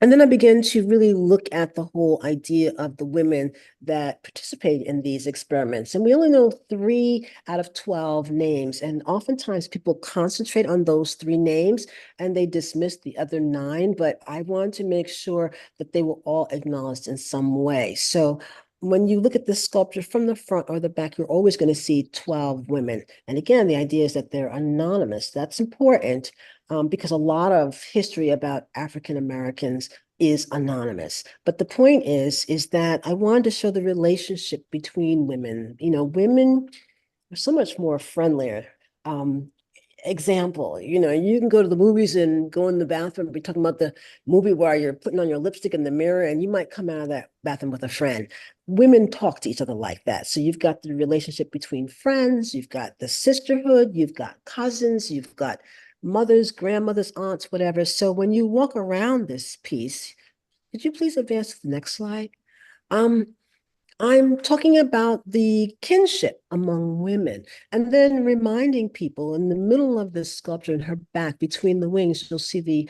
And then I began to really look at the whole idea of the women that participate in these experiments. And we only know 3 out of 12 names. And oftentimes people concentrate on those 3 names and they dismiss the other 9. But I wanted to make sure that they were all acknowledged in some way. So when you look at the sculpture from the front or the back, you're always going to see 12 women. And again, the idea is that they're anonymous. That's important. Because a lot of history about African Americans is anonymous. But the point is that I wanted to show the relationship between women. Women are so much more friendlier. Example, you can go to the movies and go in the bathroom and be talking about the movie where you're putting on your lipstick in the mirror and you might come out of that bathroom with a friend. Women talk to each other like that. So you've got the relationship between friends, you've got the sisterhood, you've got cousins, you've got mothers, grandmothers, aunts, whatever. So when you walk around this piece, could you please advance to the next slide? I'm talking about the kinship among women, and then reminding people in the middle of this sculpture, in her back, between the wings, you'll see the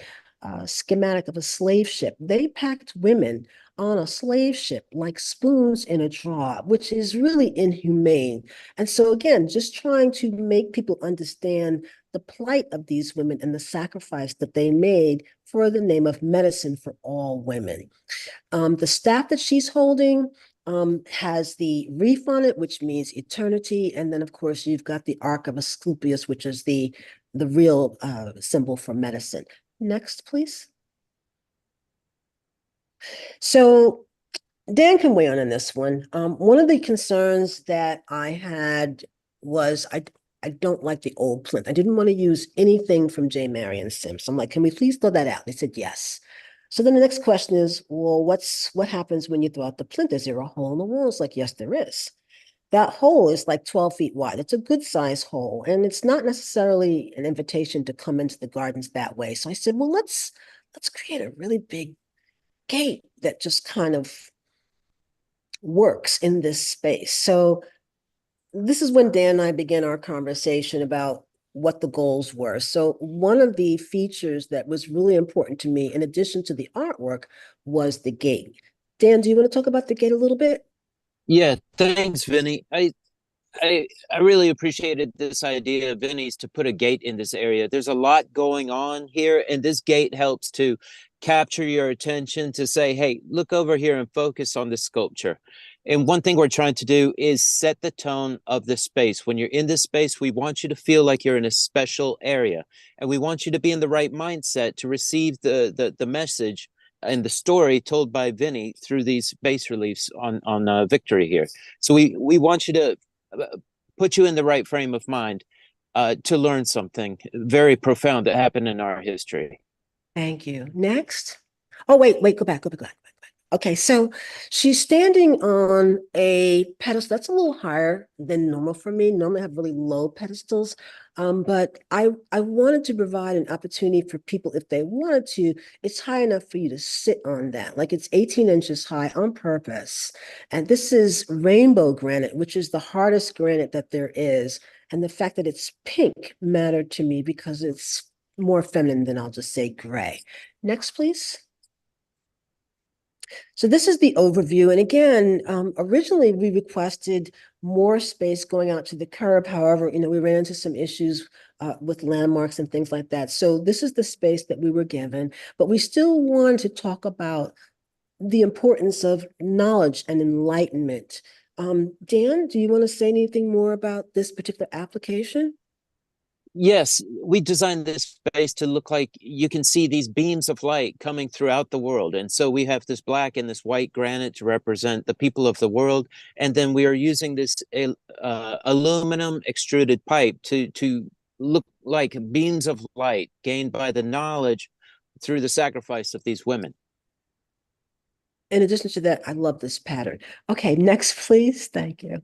schematic of a slave ship. They packed women on a slave ship like spoons in a drawer, which is really inhumane. And so again, just trying to make people understand the plight of these women and the sacrifice that they made for the name of medicine for all women. The staff that she's holding has the reef on it, which means eternity. And then, of course, you've got the arc of Asclepius, which is the real symbol for medicine. Next, please. So Dan can weigh in this one. One of the concerns that I had was I don't like the old plinth. I didn't want to use anything from J. Marion Sims. I'm like, can we please throw that out? They said yes. So then the next question is, well, what happens when you throw out the plinth? Is there a hole in the wall? It's like, yes, there is. That hole is like 12 feet wide. It's a good size hole. And it's not necessarily an invitation to come into the gardens that way. So I said, well, let's create a really big gate that just kind of works in this space. So this is when Dan and I began our conversation about what the goals were. So one of the features that was really important to me, in addition to the artwork, was the gate. Dan, do you want to talk about the gate a little bit? Yeah, thanks, Vinnie. I really appreciated this idea of Vinnie's to put a gate in this area. There's a lot going on here, and this gate helps to capture your attention, to say, hey, look over here and focus on the sculpture. And one thing we're trying to do is set the tone of the space. When you're in this space, we want you to feel like you're in a special area, and we want you to be in the right mindset to receive the message and the story told by Vinnie through these bas reliefs on Victory here. So we want you to put you in the right frame of mind to learn something very profound that happened in our history. Thank you. Next. Oh, wait, go back. Okay, so she's standing on a pedestal that's a little higher than normal for me. Normally I have really low pedestals, but I wanted to provide an opportunity for people, if they wanted to, it's high enough for you to sit on that. Like, it's 18 inches high on purpose. And this is rainbow granite, which is the hardest granite that there is. And the fact that it's pink mattered to me because it's more feminine than, I'll just say, gray. Next, please. So this is the overview. And again, originally we requested more space going out to the curb. However, we ran into some issues with landmarks and things like that. So this is the space that we were given, but we still wanted to talk about the importance of knowledge and enlightenment. Dan, do you want to say anything more about this particular application? Yes, we designed this space to look like you can see these beams of light coming throughout the world. And so we have this black and this white granite to represent the people of the world. And then we are using this aluminum extruded pipe to look like beams of light gained by the knowledge through the sacrifice of these women. in addition to that, I love this pattern. Okay, next, please. Thank you.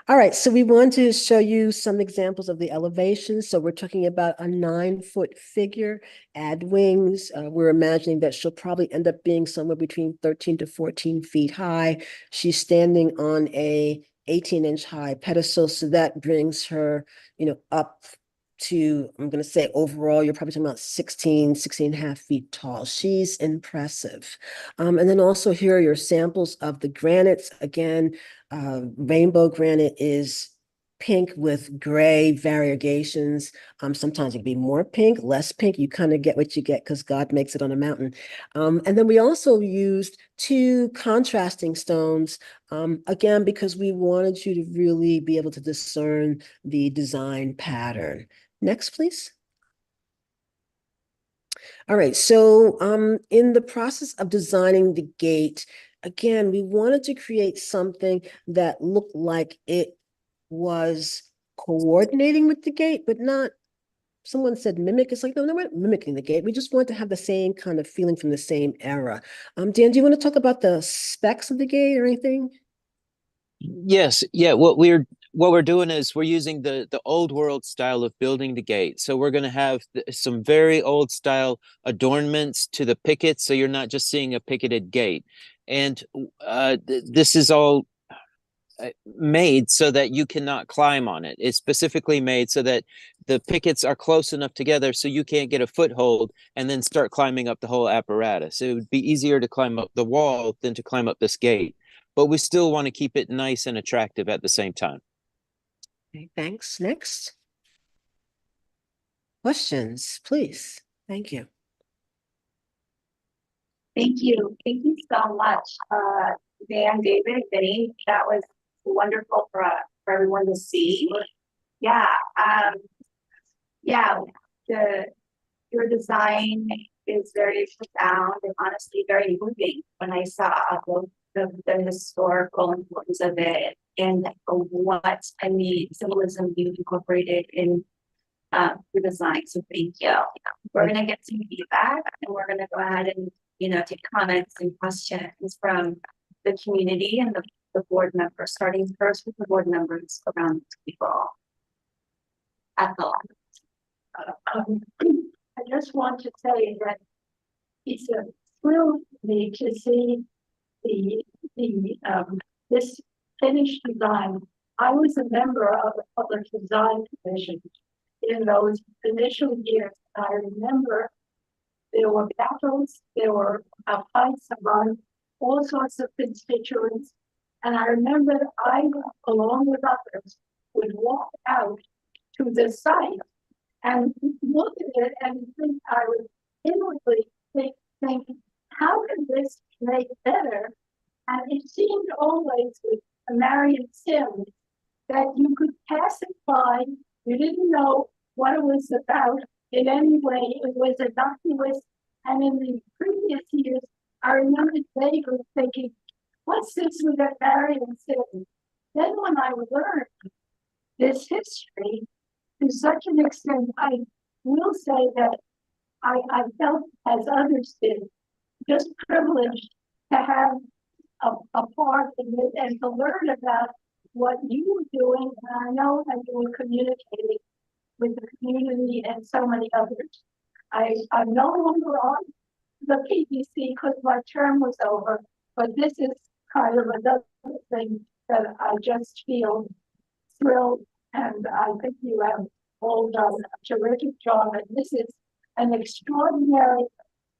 All right, so we want to show you some examples of the elevations. So we're talking about a 9-foot figure, add wings. We're imagining that she'll probably end up being somewhere between 13 to 14 feet high. She's standing on a 18-inch high pedestal, so that brings her, up to, I'm going to say overall, you're probably talking about 16 and a half feet tall. She's impressive. And then also here are your samples of the granites. Again, rainbow granite is pink with gray variegations. Sometimes it can be more pink, less pink. You kind of get what you get because God makes it on a mountain. And then we also used 2 contrasting stones, again, because we wanted you to really be able to discern the design pattern. Next, please. All right, so in the process of designing the gate, again, we wanted to create something that looked like it was coordinating with the gate, but not, someone said mimic. It's like, no, we're not mimicking the gate. We just want to have the same kind of feeling from the same era. Dan, do you want to talk about the specs of the gate or anything? Yes, yeah. What we're doing is we're using the old world style of building the gate. So we're going to have some very old style adornments to the pickets, so you're not just seeing a picketed gate. And this is all made so that you cannot climb on it. It's specifically made so that the pickets are close enough together so you can't get a foothold and then start climbing up the whole apparatus. It would be easier to climb up the wall than to climb up this gate, but we still want to keep it nice and attractive at the same time. Okay, thanks. Next. Questions, please. Thank you. Thank you. Thank you so much, Dan, David, Vinnie. That was wonderful for everyone to see. Yeah. Yeah. Your design is very profound and honestly very moving when I saw the historical importance of it and what symbolism you incorporated in the design. So thank you. We're gonna get some feedback and we're gonna go ahead and take comments and questions from the community and the board members, starting first with the board members around the table. Ethel. I just want to say that it's a thrill to me to see this finished design. I was a member of the Public Design Commission in those initial years. I remember there were battles, there were fights among all sorts of constituents. And I remember I, along with others, would walk out to the site and look at it and think, I would inwardly think, how can this be made better? And it seemed always with Miriam Sims that you could pass it by, you didn't know what it was about in any way, it was innocuous. And in the previous years, I remember vaguely thinking, what's this with that Miriam Sims? Then when I learned this history, to such an extent, I will say that I felt, as others did, just privileged to have a part in it and to learn about what you were doing. And I know that you were communicating with the community and so many others. I'm no longer on the PDC because my term was over, but this is kind of another thing that I just feel thrilled, and I think you have all done a terrific job, and this is an extraordinary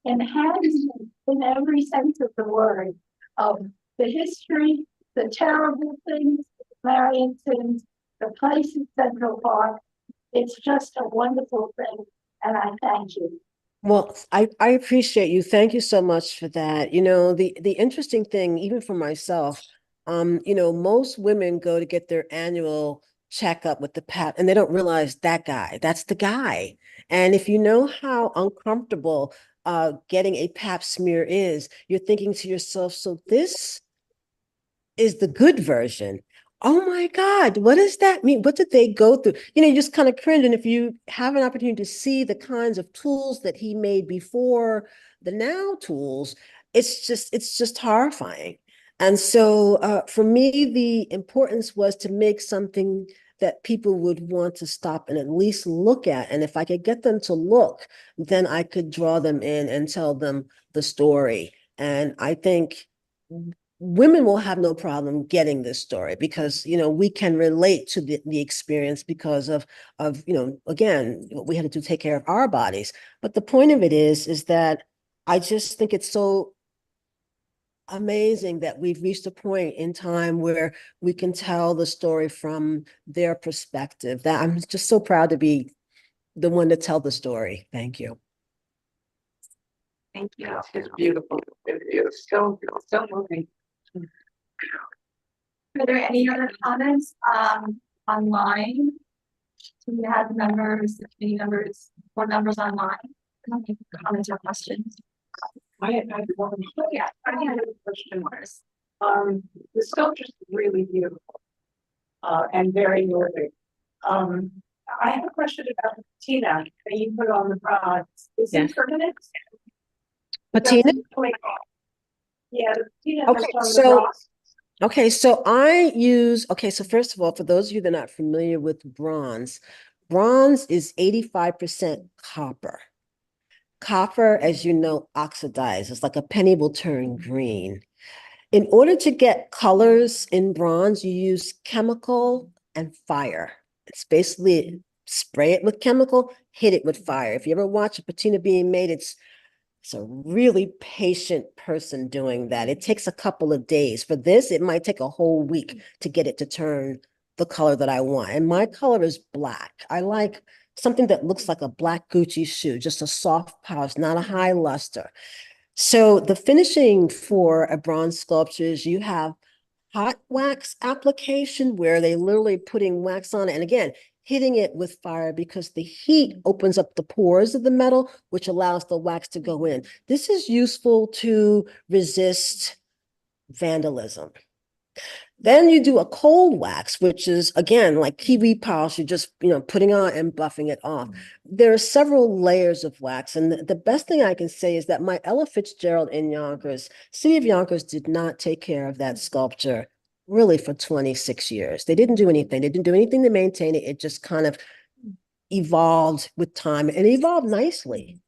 enhancement in every sense of the word of the history, the terrible things, Marion things, the place in Central Park. It's just a wonderful thing, and I thank you. Well, I appreciate you. Thank you so much for that. The interesting thing, even for myself, most women go to get their annual checkup with the pap and they don't realize that's the guy. And if you know how uncomfortable getting a pap smear is, you're thinking to yourself, so this is the good version. Oh my God, what does that mean? What did they go through? You just kind of cringe. And if you have an opportunity to see the kinds of tools that he made before the now tools, it's just horrifying. And so for me, the importance was to make something that people would want to stop and at least look at. And if I could get them to look, then I could draw them in and tell them the story. And I think women will have no problem getting this story because, you know, we can relate to the experience because of, you know, again, what we had to do to take care of our bodies. But the point of it is that I just think it's so amazing that we've reached a point in time where we can tell the story from their perspective. That I'm just so proud to be the one to tell the story. Thank you. Thank you. It's beautiful. It's so moving. Are there any other comments online? Do we have members, any members, board members online? Any comments or questions? I had one. Oh, yeah, I had a question. The sculpture's really beautiful. And very moving. I have a question about the patina that you put on the rods. Is it permanent? Patina? Yeah, the patina Okay, that's on the so rods. okay, so I use, okay, so first of all, for those of you that are not familiar with bronze, bronze is 85% copper. Copper, as you know, oxidizes, like a penny will turn green. In order to get colors in bronze, you use chemical and fire. It's basically spray it with chemical, hit it with fire. If you ever watch a patina being made, it's a really patient person doing that. It takes a couple of days. For this, it might take a whole week to get it to turn the color that I want. And my color is black. I like something that looks like a black Gucci shoe, just a soft polish, not a high luster. So the finishing for a bronze sculpture is you have hot wax application where they literally putting wax on it. And again, hitting it with fire because the heat opens up the pores of the metal, which allows the wax to go in. This is useful to resist vandalism. Then you do a cold wax, which is, again, like kiwi polish, you're just, you know, putting on and buffing it off. There are several layers of wax. And the best thing I can say is that my Ella Fitzgerald in Yonkers, City of Yonkers did not take care of that sculpture really for 26 years. They didn't do anything. They didn't do anything to maintain it. It just kind of evolved with time and evolved nicely.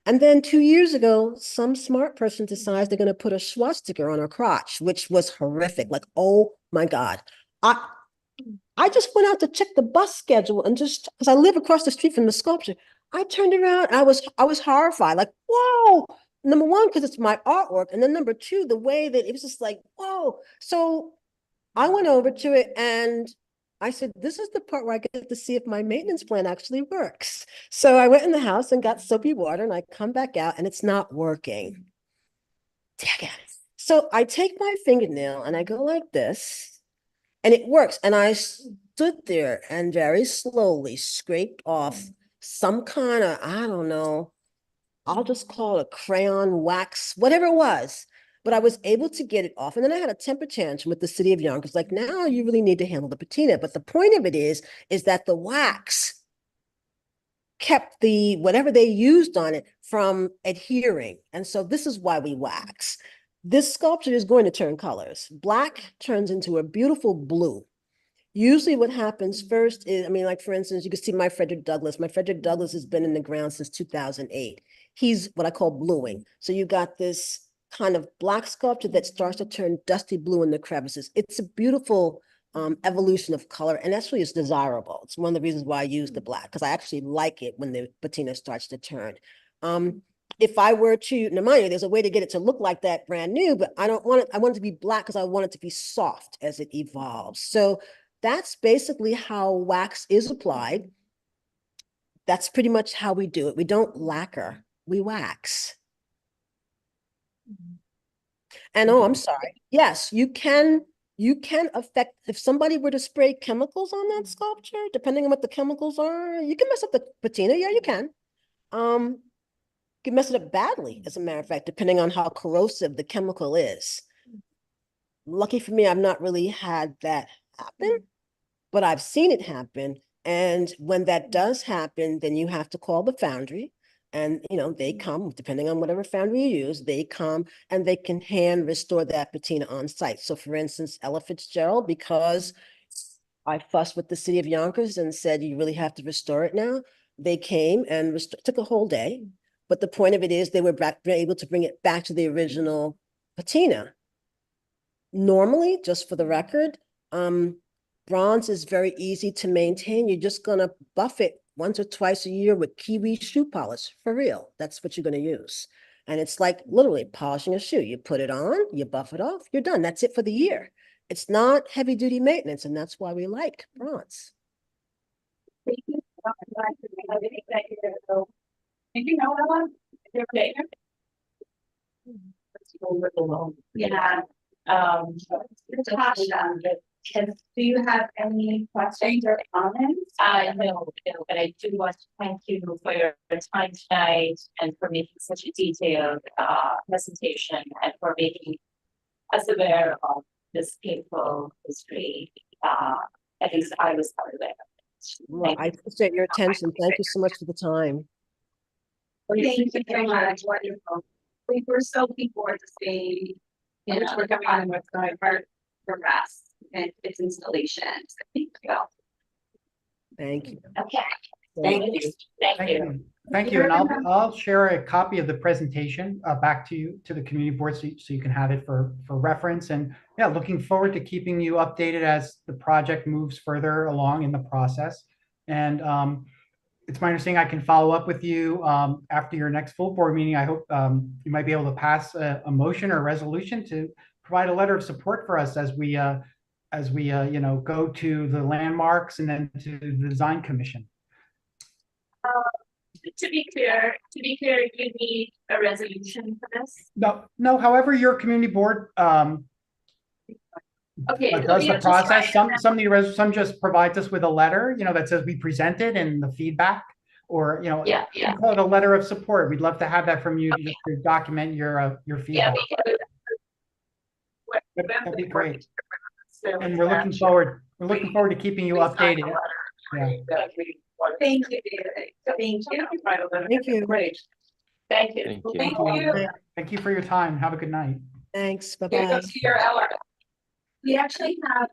And then 2 years ago, some smart person decides they're going to put a swastika on her crotch, which was horrific. Like, oh my God. I just went out to check the bus schedule and just, because I live across the street from the sculpture, I turned around, I was horrified, like, whoa. Number one, because it's my artwork. And then number two, the way that it was just like, whoa. So I went over to it and I said, this is the part where I get to see if my maintenance plan actually works. So I went in the house and got soapy water and I come back out and it's not working. Dang it. So I take my fingernail and I go like this and it works. And I stood there and very slowly scraped off some kind of, I don't know, I'll just call it a crayon wax, whatever it was. But I was able to get it off. And then I had a temper tantrum with the City of Yonkers. Like, now you really need to handle the patina. But the point of it is that the wax kept the, whatever they used on it from adhering. And so this is why we wax. This sculpture is going to turn colors. Black turns into a beautiful blue. Usually what happens first is, I mean, like, for instance, you can see my Frederick Douglass. My Frederick Douglass has been in the ground since 2008. He's what I call bluing. So you got this kind of black sculpture that starts to turn dusty blue in the crevices. It's a beautiful evolution of color, and actually it's desirable. It's one of the reasons why I use the black, because I actually like it when the patina starts to turn. If I were to, now mind you, there's a way to get it to look like that brand new, but I don't want it, I want it to be black because I want it to be soft as it evolves. So that's basically how wax is applied. That's pretty much how we do it. We don't lacquer, we wax. And oh, I'm sorry. Yes, you can affect, if somebody were to spray chemicals on that sculpture, depending on what the chemicals are, you can mess up the patina. Yeah, you can. You can mess it up badly, as a matter of fact, depending on how corrosive the chemical is. Lucky for me, I've not really had that happen, but I've seen it happen. And when that does happen, then you have to call the foundry. And, they come, depending on whatever foundry you use, they come and they can hand restore that patina on site. So for instance, Ella Fitzgerald, because I fussed with the city of Yonkers and said, you really have to restore it now. They came and took a whole day. But the point of it is they were able to bring it back to the original patina. Normally, just for the record, bronze is very easy to maintain. You're just gonna buff it once or twice a year with Kiwi shoe polish, for real. That's what you're gonna use. And it's like literally polishing a shoe. You put it on, you buff it off, you're done. That's it for the year. It's not heavy duty maintenance, and that's why we like bronze. Thank you. Thank you, Noella. Your favor? Yeah. Natasha, do you have any questions or comments? No, but I do want to thank you for your time tonight and for making such a detailed presentation and for making us aware of this painful history. At least I was part of it. Well, I appreciate your attention. Thank you so much for the time. Thank you very much. Wonderful. We were so looking forward to seeing, we're coming on what's going to progress and its installation. So thank you. Thank you. Okay. Thank you. Thank you. Thank you. And I'll share a copy of the presentation back to you, to the community board, so you can have it for reference. And yeah, looking forward to keeping you updated as the project moves further along in the process. And it's my understanding I can follow up with you after your next full board meeting. I hope you might be able to pass a motion or a resolution to provide a letter of support for us as we go to the landmarks and then to the design commission. To be clear, you need a resolution for this? No. However, your community board Okay. does the process. Some just provides us with a letter, that says we presented and the feedback, or Yeah. call it a letter of support. We'd love to have that from you, just to document your feedback. That'd be great. And we're looking forward to keeping you updated. Yeah. Thank you, David. Thank you. Thank you. Great. Thank you. Thank you. Thank you. Thank you for your time. Have a good night. Thanks. Here Bye-bye. goes to your hour. We actually have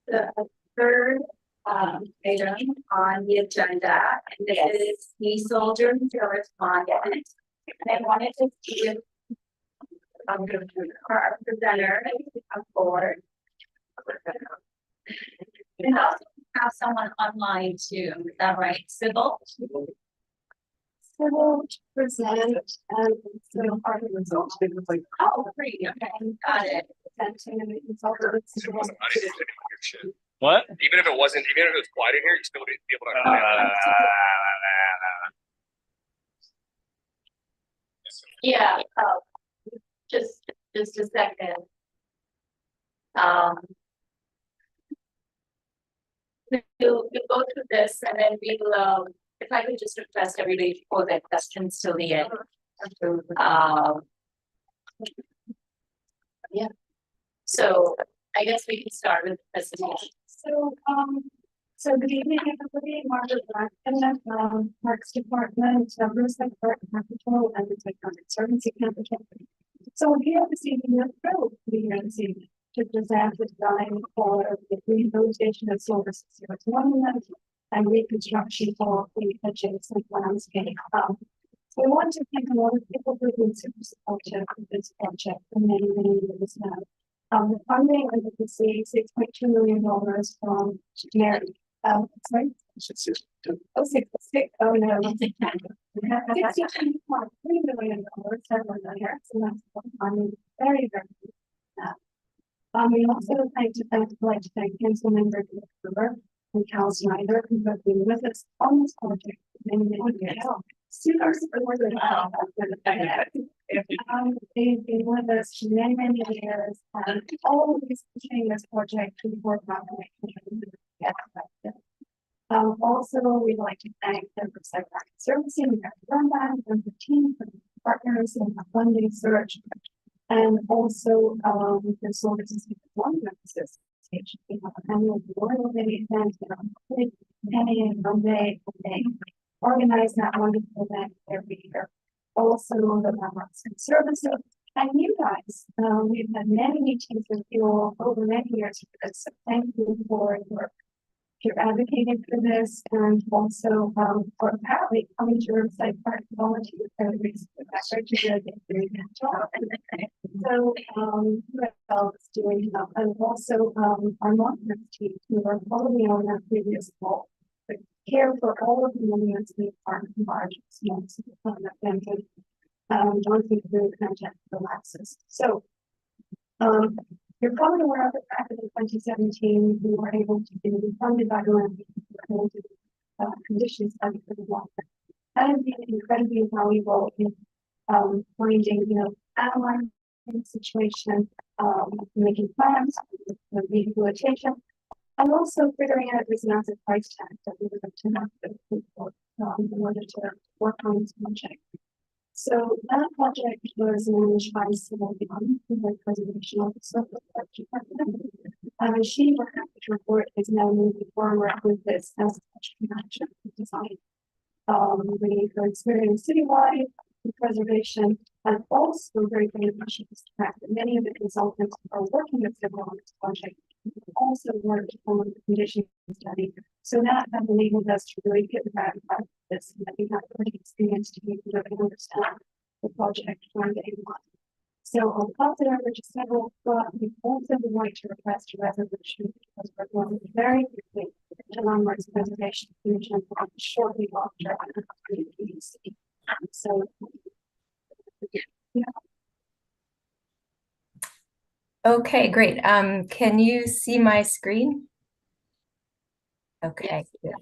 the third item on the agenda, and this is the Soldier and Village Monument. And I wanted to give our presenter come forward. And also have someone online too. Is that right, Sybil? Sybil present and Sybil part of the results. Oh, great. Okay, got it. What? Even if it was quiet in here, you still would be able to. Yeah, just a second. We'll go through this and then we'll, if I could just request everybody to pose their questions till the end. Yeah. So I guess we can start with the presentation. So good evening, everybody. Margaret Blackton, Parks Department, Riverside Drive, Caputo, and the Conservancy Capital. So we're here this evening, we're thrilled to be here this evening to present the design for the rehabilitation of Silver Sisters Monument and reconstruction for the adjacent landscape. So we want to thank a lot of people who have been super supportive of this project for many, many years now. The funding, as you can see, $6.2 million from Mary. Sorry? 62. Oh, 66. Oh, no. $62.3 million. So that's very, very good. We also like to thank council member Rosenberg and Cal Snyder, who have been with us on this project for many, many years. Super supportive. They've been with us for many, many years, and always pushing this project to work on. Also, we'd like to thank the Riverside Drive Servicing, we have done that, and the team for the partners and the funding search, and also the Services Monument Association. We have an annual memorial day event on Monday. organize that wonderful event every year. Also, the Landmarks Conservancy, and you guys, we've had many meetings with you all over many years for this. So thank you for your advocating for this, and also for apparently coming to Riverside Park to volunteer for the reason that you're doing a very good job. So what else doing? And also our monuments team, who are following on that previous call, but care for all of the monuments in the park and large months and Johnson through content relaxes. So you're probably aware of the fact that in 2017 we were able to be funded by the conditions study for the water. That has been incredibly valuable in finding, analyzing the situation, making plans, rehabilitation, and also figuring out this massive price tag that we would have to have in order to work on this project. So that project was managed by Sybil Young, the preservation officer of the Park Department. She, we're happy to report, is now moving forward with this as a action design. We are experienced citywide preservation, and also very beneficial is the fact that many of the consultants are working with Sybil on this project, also worked on the condition study. So that has enabled us to really get the back of this, and that we have pretty experience to be able to understand the project from day one. So I'll pass it over to Sybil, but we also would like to request a resolution because we're going very quickly to Landmarks Preservation Commission shortly after the PDC. So yeah. Okay, great. Can you see my screen? Okay, good.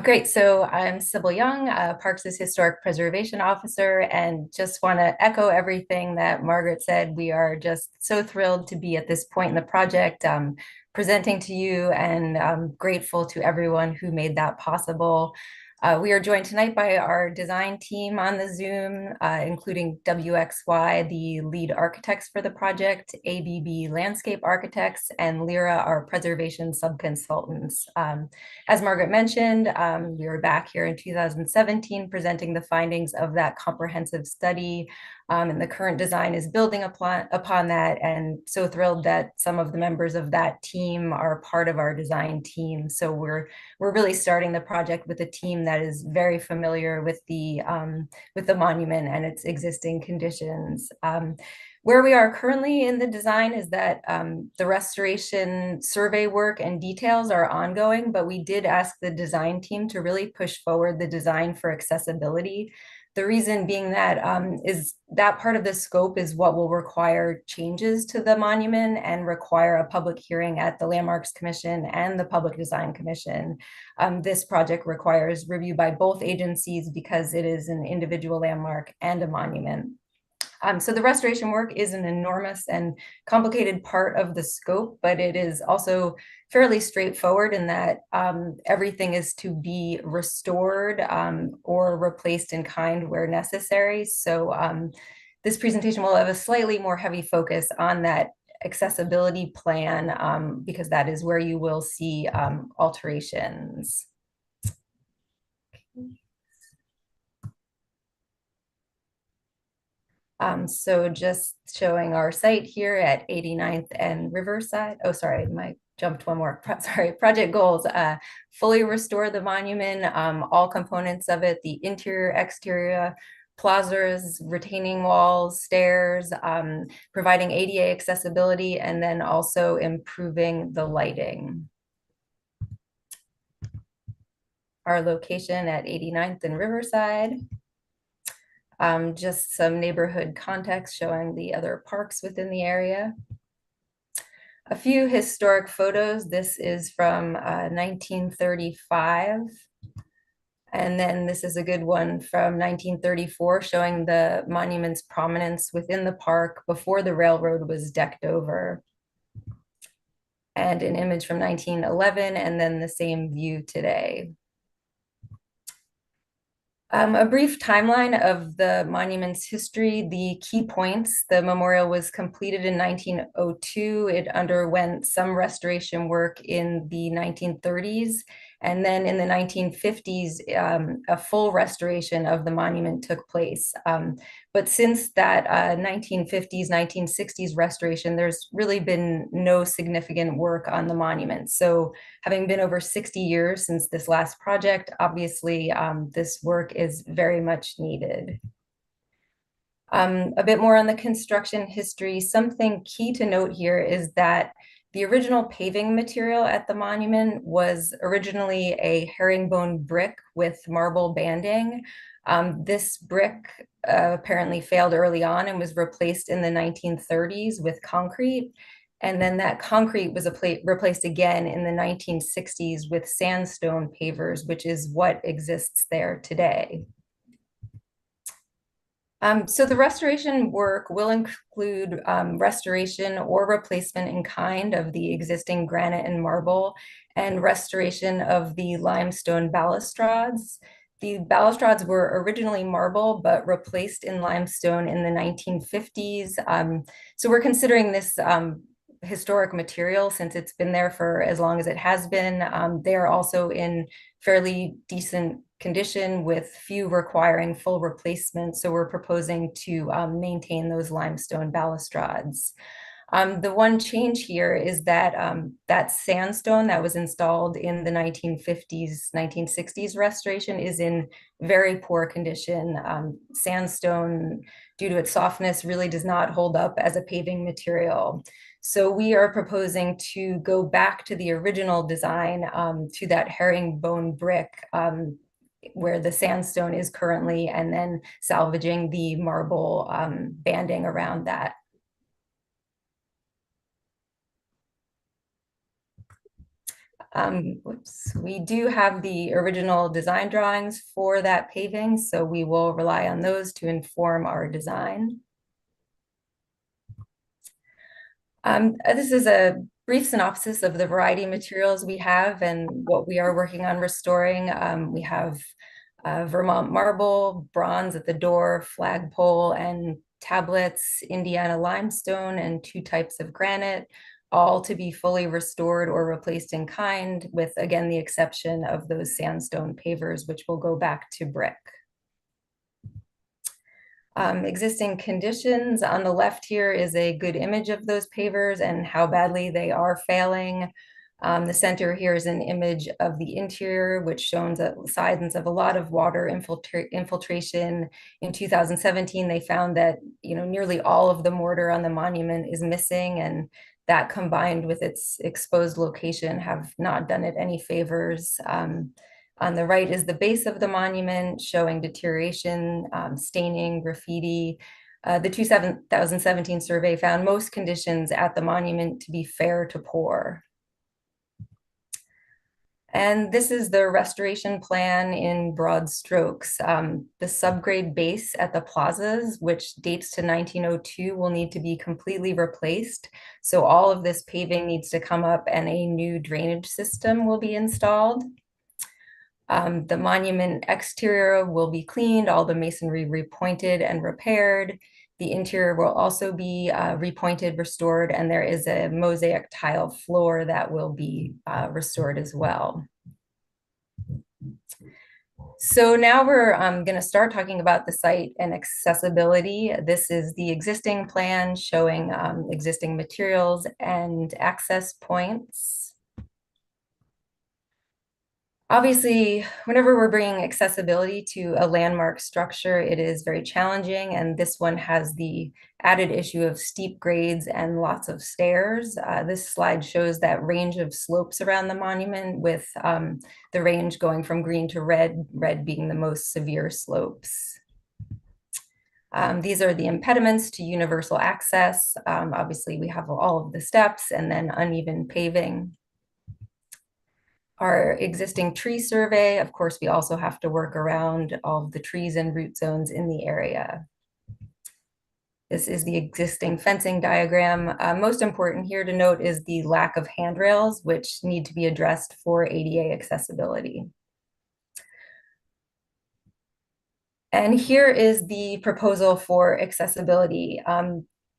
Great. So I'm Sybil Young, Parks' Historic Preservation Officer, and just want to echo everything that Margaret said. We are just so thrilled to be at this point in the project, presenting to you, and grateful to everyone who made that possible. We are joined tonight by our design team on the Zoom, including WXY, the lead architects for the project, ABB Landscape Architects, and Lyra, our preservation subconsultants. As Margaret mentioned, we were back here in 2017 presenting the findings of that comprehensive study, and the current design is building upon that, and so thrilled that some of the members of that team are part of our design team. So we're really starting the project with a team that is very familiar with the monument and its existing conditions. Where we are currently in the design is that the restoration survey work and details are ongoing, but we did ask the design team to really push forward the design for accessibility. The reason being that is that part of the scope is what will require changes to the monument and require a public hearing at the Landmarks Commission and the Public Design Commission. This project requires review by both agencies because it is an individual landmark and a monument. So the restoration work is an enormous and complicated part of the scope, but it is also fairly straightforward in that everything is to be restored or replaced in kind where necessary. So this presentation will have a slightly more heavy focus on that accessibility plan because that is where you will see alterations. So just showing our site here at 89th and Riverside. Oh, sorry, I jumped one more. Sorry, project goals. Fully restore the monument, all components of it, the interior, exterior, plazas, retaining walls, stairs, providing ADA accessibility, and then also improving the lighting. Our location at 89th and Riverside. Just some neighborhood context showing the other parks within the area. A few historic photos. This is from 1935. And then this is a good one from 1934 showing the monument's prominence within the park before the railroad was decked over. And an image from 1911 and then the same view today. A brief timeline of the monument's history, the key points. The memorial was completed in 1902. It underwent some restoration work in the 1930s. And then in the 1950s, a full restoration of the monument took place. But since that 1950s, 1960s restoration, there's really been no significant work on the monument. So having been over 60 years since this last project, obviously this work is very much needed. A bit more on the construction history. Something key to note here is that the original paving material at the monument was originally a herringbone brick with marble banding. This brick apparently failed early on and was replaced in the 1930s with concrete. And then that concrete was replaced again in the 1960s with sandstone pavers, which is what exists there today. So the restoration work will include restoration or replacement in kind of the existing granite and marble, and restoration of the limestone balustrades. The balustrades were originally marble, but replaced in limestone in the 1950s. So we're considering this historic material since it's been there for as long as it has been. They are also in fairly decent condition with few requiring full replacement. So we're proposing to maintain those limestone balustrades. The one change here is that that sandstone that was installed in the 1950s, 1960s restoration is in very poor condition. Sandstone, due to its softness, really does not hold up as a paving material. So we are proposing to go back to the original design, to that herringbone brick, where the sandstone is currently, and then salvaging the marble banding around that. We do have the original design drawings for that paving, so we will rely on those to inform our design. This is a brief synopsis of the variety of materials we have and what we are working on restoring. We have Vermont marble, bronze at the door, flagpole and tablets, Indiana limestone, and 2 types of granite, all to be fully restored or replaced in kind, with, again, the exception of those sandstone pavers, which will go back to brick. Existing conditions on the left here is a good image of those pavers and how badly they are failing. The center here is an image of the interior, which shows signs of a lot of water infiltration. In 2017, they found that nearly all of the mortar on the monument is missing, and that combined with its exposed location have not done it any favors. On the right is the base of the monument showing deterioration, staining, graffiti. The 2017 survey found most conditions at the monument to be fair to poor. And this is the restoration plan in broad strokes. The subgrade base at the plazas, which dates to 1902, will need to be completely replaced. So all of this paving needs to come up and a new drainage system will be installed. The monument exterior will be cleaned, all the masonry repointed and repaired. The interior will also be repointed, restored, and there is a mosaic tile floor that will be restored as well. So now we're going to start talking about the site and accessibility. This is the existing plan showing existing materials and access points. Obviously, whenever we're bringing accessibility to a landmark structure, it is very challenging, and this one has the added issue of steep grades and lots of stairs. This slide shows that range of slopes around the monument, with the range going from green to red, red being the most severe slopes. These are the impediments to universal access. Obviously, we have all of the steps and then uneven paving. Our existing tree survey, of course, we also have to work around all of the trees and root zones in the area. This is the existing fencing diagram. Most important here to note is the lack of handrails, which need to be addressed for ADA accessibility. And here is the proposal for accessibility.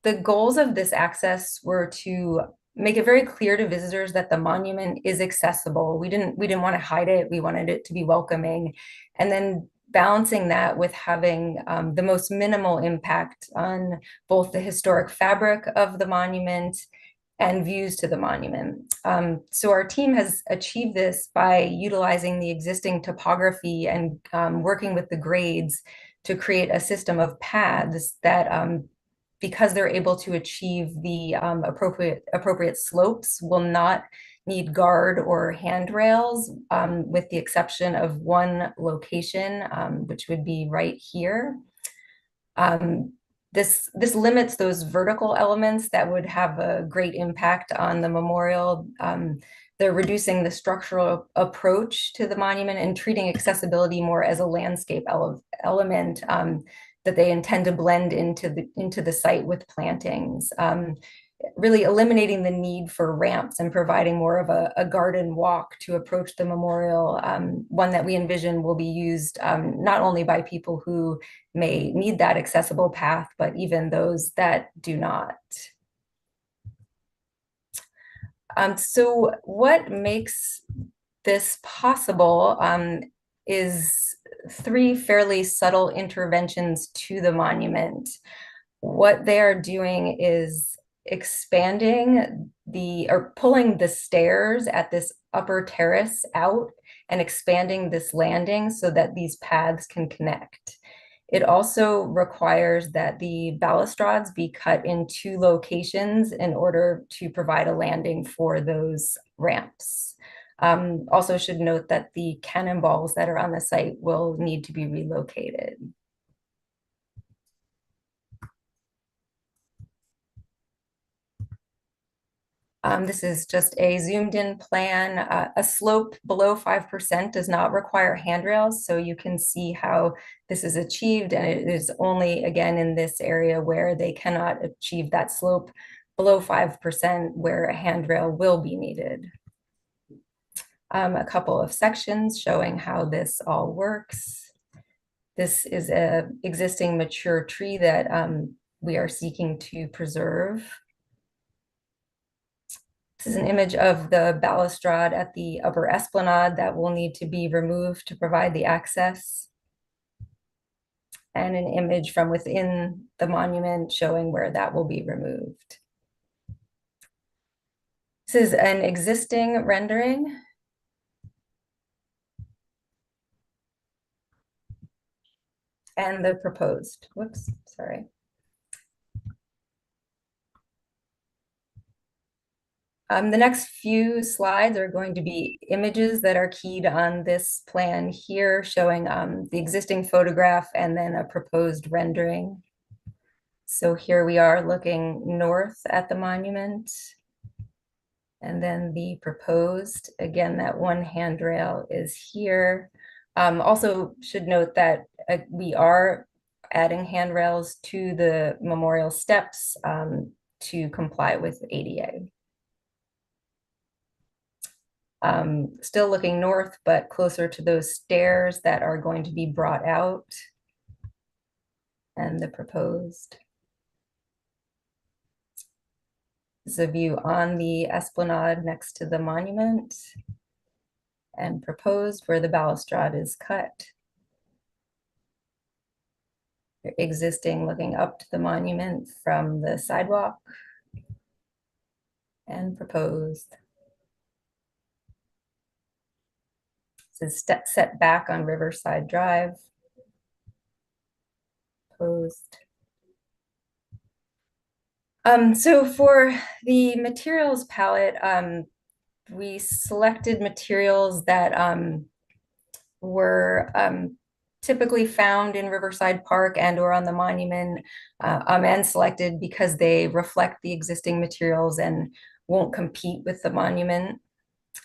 The goals of this access were to make it very clear to visitors that the monument is accessible. We didn't want to hide it. We wanted it to be welcoming. And then balancing that with having the most minimal impact on both the historic fabric of the monument and views to the monument. So our team has achieved this by utilizing the existing topography and working with the grades to create a system of paths that, because they're able to achieve the appropriate slopes, will not need guard or handrails, with the exception of one location, which would be right here. This limits those vertical elements that would have a great impact on the memorial. They're reducing the structural approach to the monument and treating accessibility more as a landscape element that they intend to blend into the site with plantings. Really eliminating the need for ramps and providing more of a garden walk to approach the memorial, one that we envision will be used not only by people who may need that accessible path, but even those that do not. So what makes this possible is three fairly subtle interventions to the monument. What they are doing is expanding or pulling the stairs at this upper terrace out and expanding this landing so that these paths can connect. It also requires that the balustrades be cut in two locations in order to provide a landing for those ramps. Also should note that the cannonballs that are on the site will need to be relocated. This is just a zoomed in plan. A slope below 5% does not require handrails, so you can see how this is achieved, and it is only, again, in this area where they cannot achieve that slope below 5% where a handrail will be needed. A couple of sections showing how this all works. This is an existing mature tree that we are seeking to preserve. This is an image of the balustrade at the upper esplanade that will need to be removed to provide the access. And an image from within the monument showing where that will be removed. This is an existing rendering. And the proposed, whoops, sorry. The next few slides are going to be images that are keyed on this plan here, showing the existing photograph and then a proposed rendering. So here we are looking north at the monument. And then the proposed, again, that one handrail is here. Also should note that we are adding handrails to the memorial steps to comply with ADA. Still looking north, but closer to those stairs that are going to be brought out. And the proposed. This is a view on the esplanade next to the monument. And proposed where the balustrade is cut. Existing looking up to the monument from the sidewalk. And proposed. This is set back on Riverside Drive. Proposed. So for the materials palette, we selected materials that were typically found in Riverside Park and or on the monument, and selected because they reflect the existing materials and won't compete with the monument.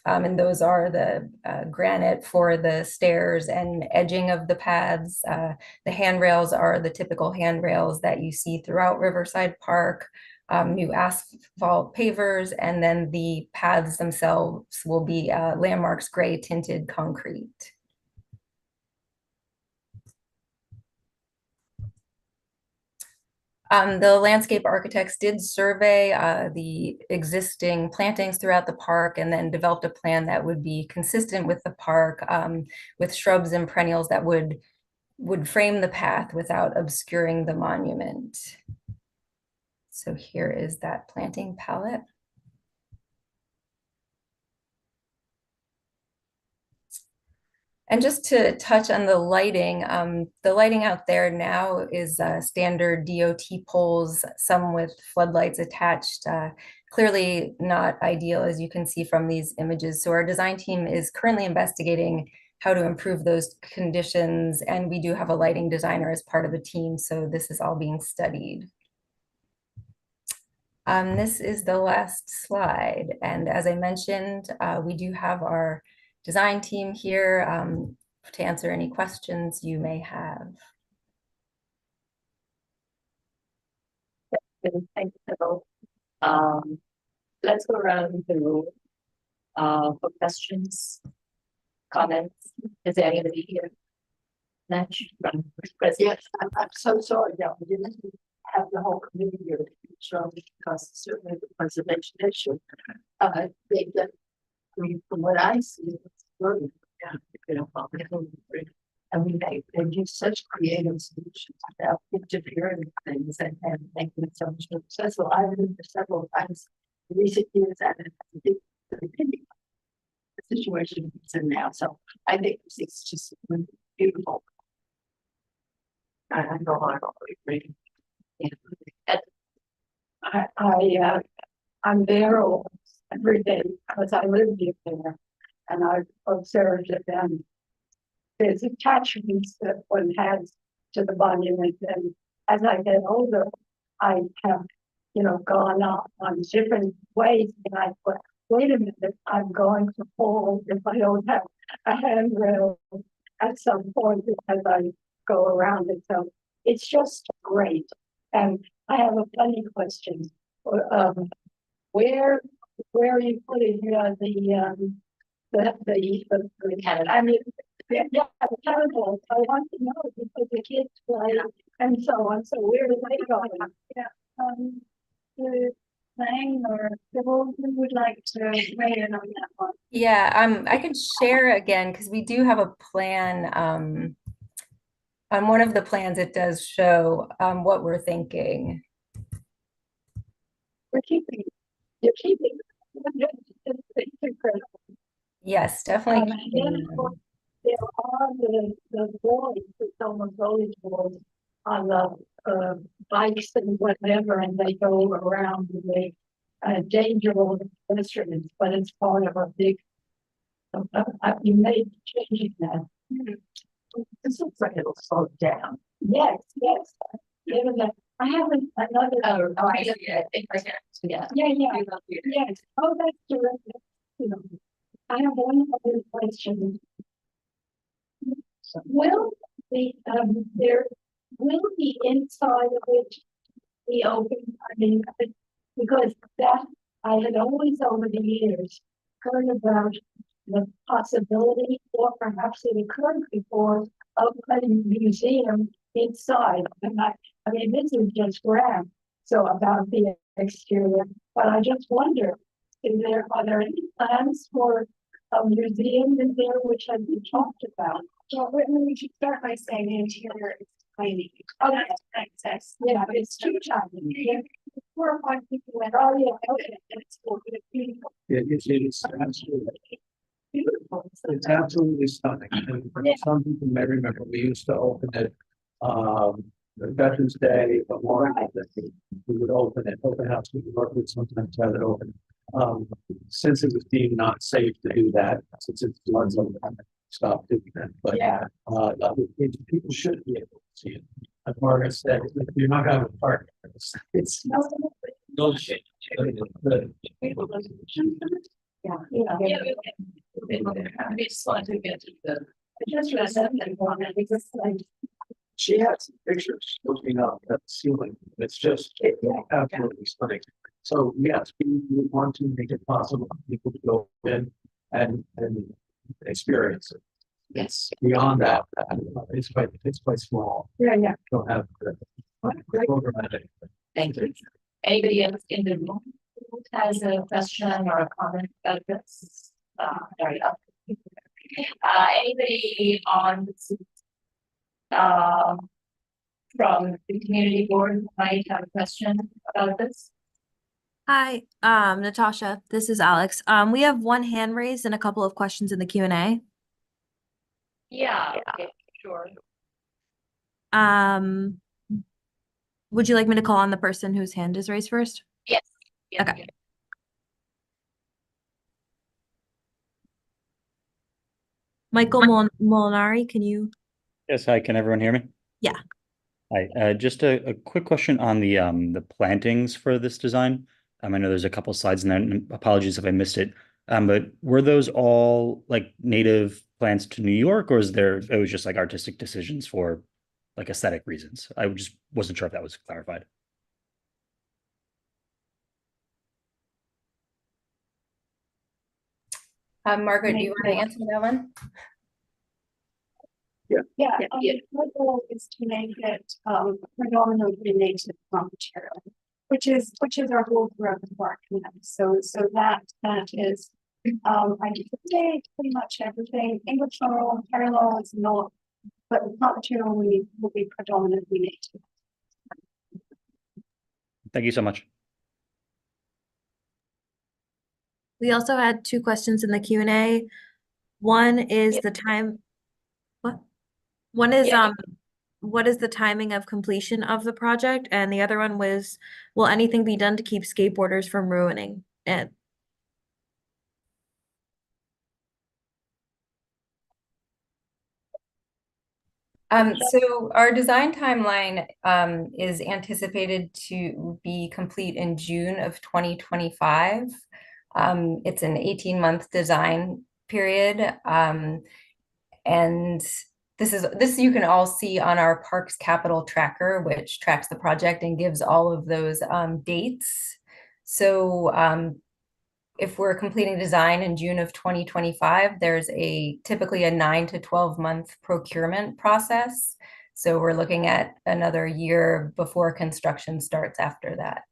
And those are the granite for the stairs and edging of the paths. The handrails are the typical handrails that you see throughout Riverside Park. New asphalt pavers, and then the paths themselves will be Landmark's gray tinted concrete. The landscape architects did survey the existing plantings throughout the park and then developed a plan that would be consistent with the park, with shrubs and perennials that would frame the path without obscuring the monument. So here is that planting palette. And just to touch on the lighting out there now is standard DOT poles, some with floodlights attached. Clearly not ideal, as you can see from these images. So our design team is currently investigating how to improve those conditions. And we do have a lighting designer as part of the team. So this is all being studied. This is the last slide. And as I mentioned, we do have our design team here to answer any questions you may have. Thank you. Let's go around the room for questions, comments. Is there anybody here? Madge, Yes, I'm so sorry that we didn't have the whole committee here, so because certainly the preservation issue. They get, from what I see, it's very, you know, and they use such creative solutions without interfering with things and making it so much more successful. I've been there several times in recent years, and it's the situation it's in now. So I think it's just beautiful. I know I agree. I'm there almost every day because I live there, and I've observed that there's attachments that one has to the monument, and as I get older, I have, you know, gone on different ways, and I thought, wait a minute, I'm going to fall if I don't have a handrail at some point as I go around it. So it's just great. And I have a funny question. Where are you putting the cannon? I mean, yeah, the cannonballs. I want to know because the kids play and so on. So where are they going? Yeah, playing or who would like to weigh in on that one? Yeah, I can share again because we do have a plan. On one of the plans, it does show what we're thinking. You're keeping. It's incredible. Yes, definitely. There are the boys, it's almost always boys on the bikes and whatever, and they go around and they dangerous instruments, but it's part of a big. You may be changing that. This looks like it'll slow down. Yes. Given that I haven't another. I think I can. Yeah. Yes. Oh, that's terrific. You know, I have one other question. Will the inside of it be open? I mean, because that I had always over the years heard about the possibility, or perhaps it occurred before, of a museum inside. And I mean, this is just grand. So about the exterior, but I just wonder, are there any plans for a museum in there which has been talked about? Well, we should start by saying the interior is tiny. Oh, that's access. Yeah, but it's too tiny. Yeah. 4 or 5 people went, oh yeah, okay, it's beautiful. It's absolutely beautiful. It's absolutely stunning. And some people may remember we used to open it Veterans Day, Memorial Day. We would open it, open house. We would sometimes have it open. Since it was deemed not safe to do that, since it's floods, stop doing that. But people should be able to see it. As Margaret said, if you're not going to park, it's no shit. She has some pictures looking up at the ceiling. It's just absolutely stunning. So yes, we want to make it possible for people to go in and experience it. Yes. Beyond that, it's quite small. Yeah. Don't have Thank you. Anybody else in the room who has a question or a comment about this? Daria. Anybody on from the community board who might have a question about this? Hi, Natasha, this is Alex. We have one hand raised and a couple of questions in the Q&A. Yeah, okay, sure. Would you like me to call on the person whose hand is raised first? Yes. Okay. Michael Molinari, can you? Yes, hi, can everyone hear me? Yeah. Hi, just a quick question on the plantings for this design. I know there's a couple slides in there, and apologies if I missed it. But were those all like native plants to New York, or it was just like artistic decisions for like aesthetic reasons? I just wasn't sure if that was clarified. Margaret, do you want to answer that one? My goal is to make it predominantly native plant material, which is our goal throughout the park. So that is I do today pretty much everything. English parallel is not, but the plant material will be predominantly native. Thank you so much. We also had two questions in the Q&A. One is the time. What? One is what is the timing of completion of the project? And the other one was, will anything be done to keep skateboarders from ruining it? So our design timeline is anticipated to be complete in June of 2025. It's an 18-month design period. And this you can all see on our Parks Capital tracker, which tracks the project and gives all of those dates. So if we're completing design in June of 2025, there's typically a 9 to 12 month procurement process. So we're looking at another year before construction starts after that.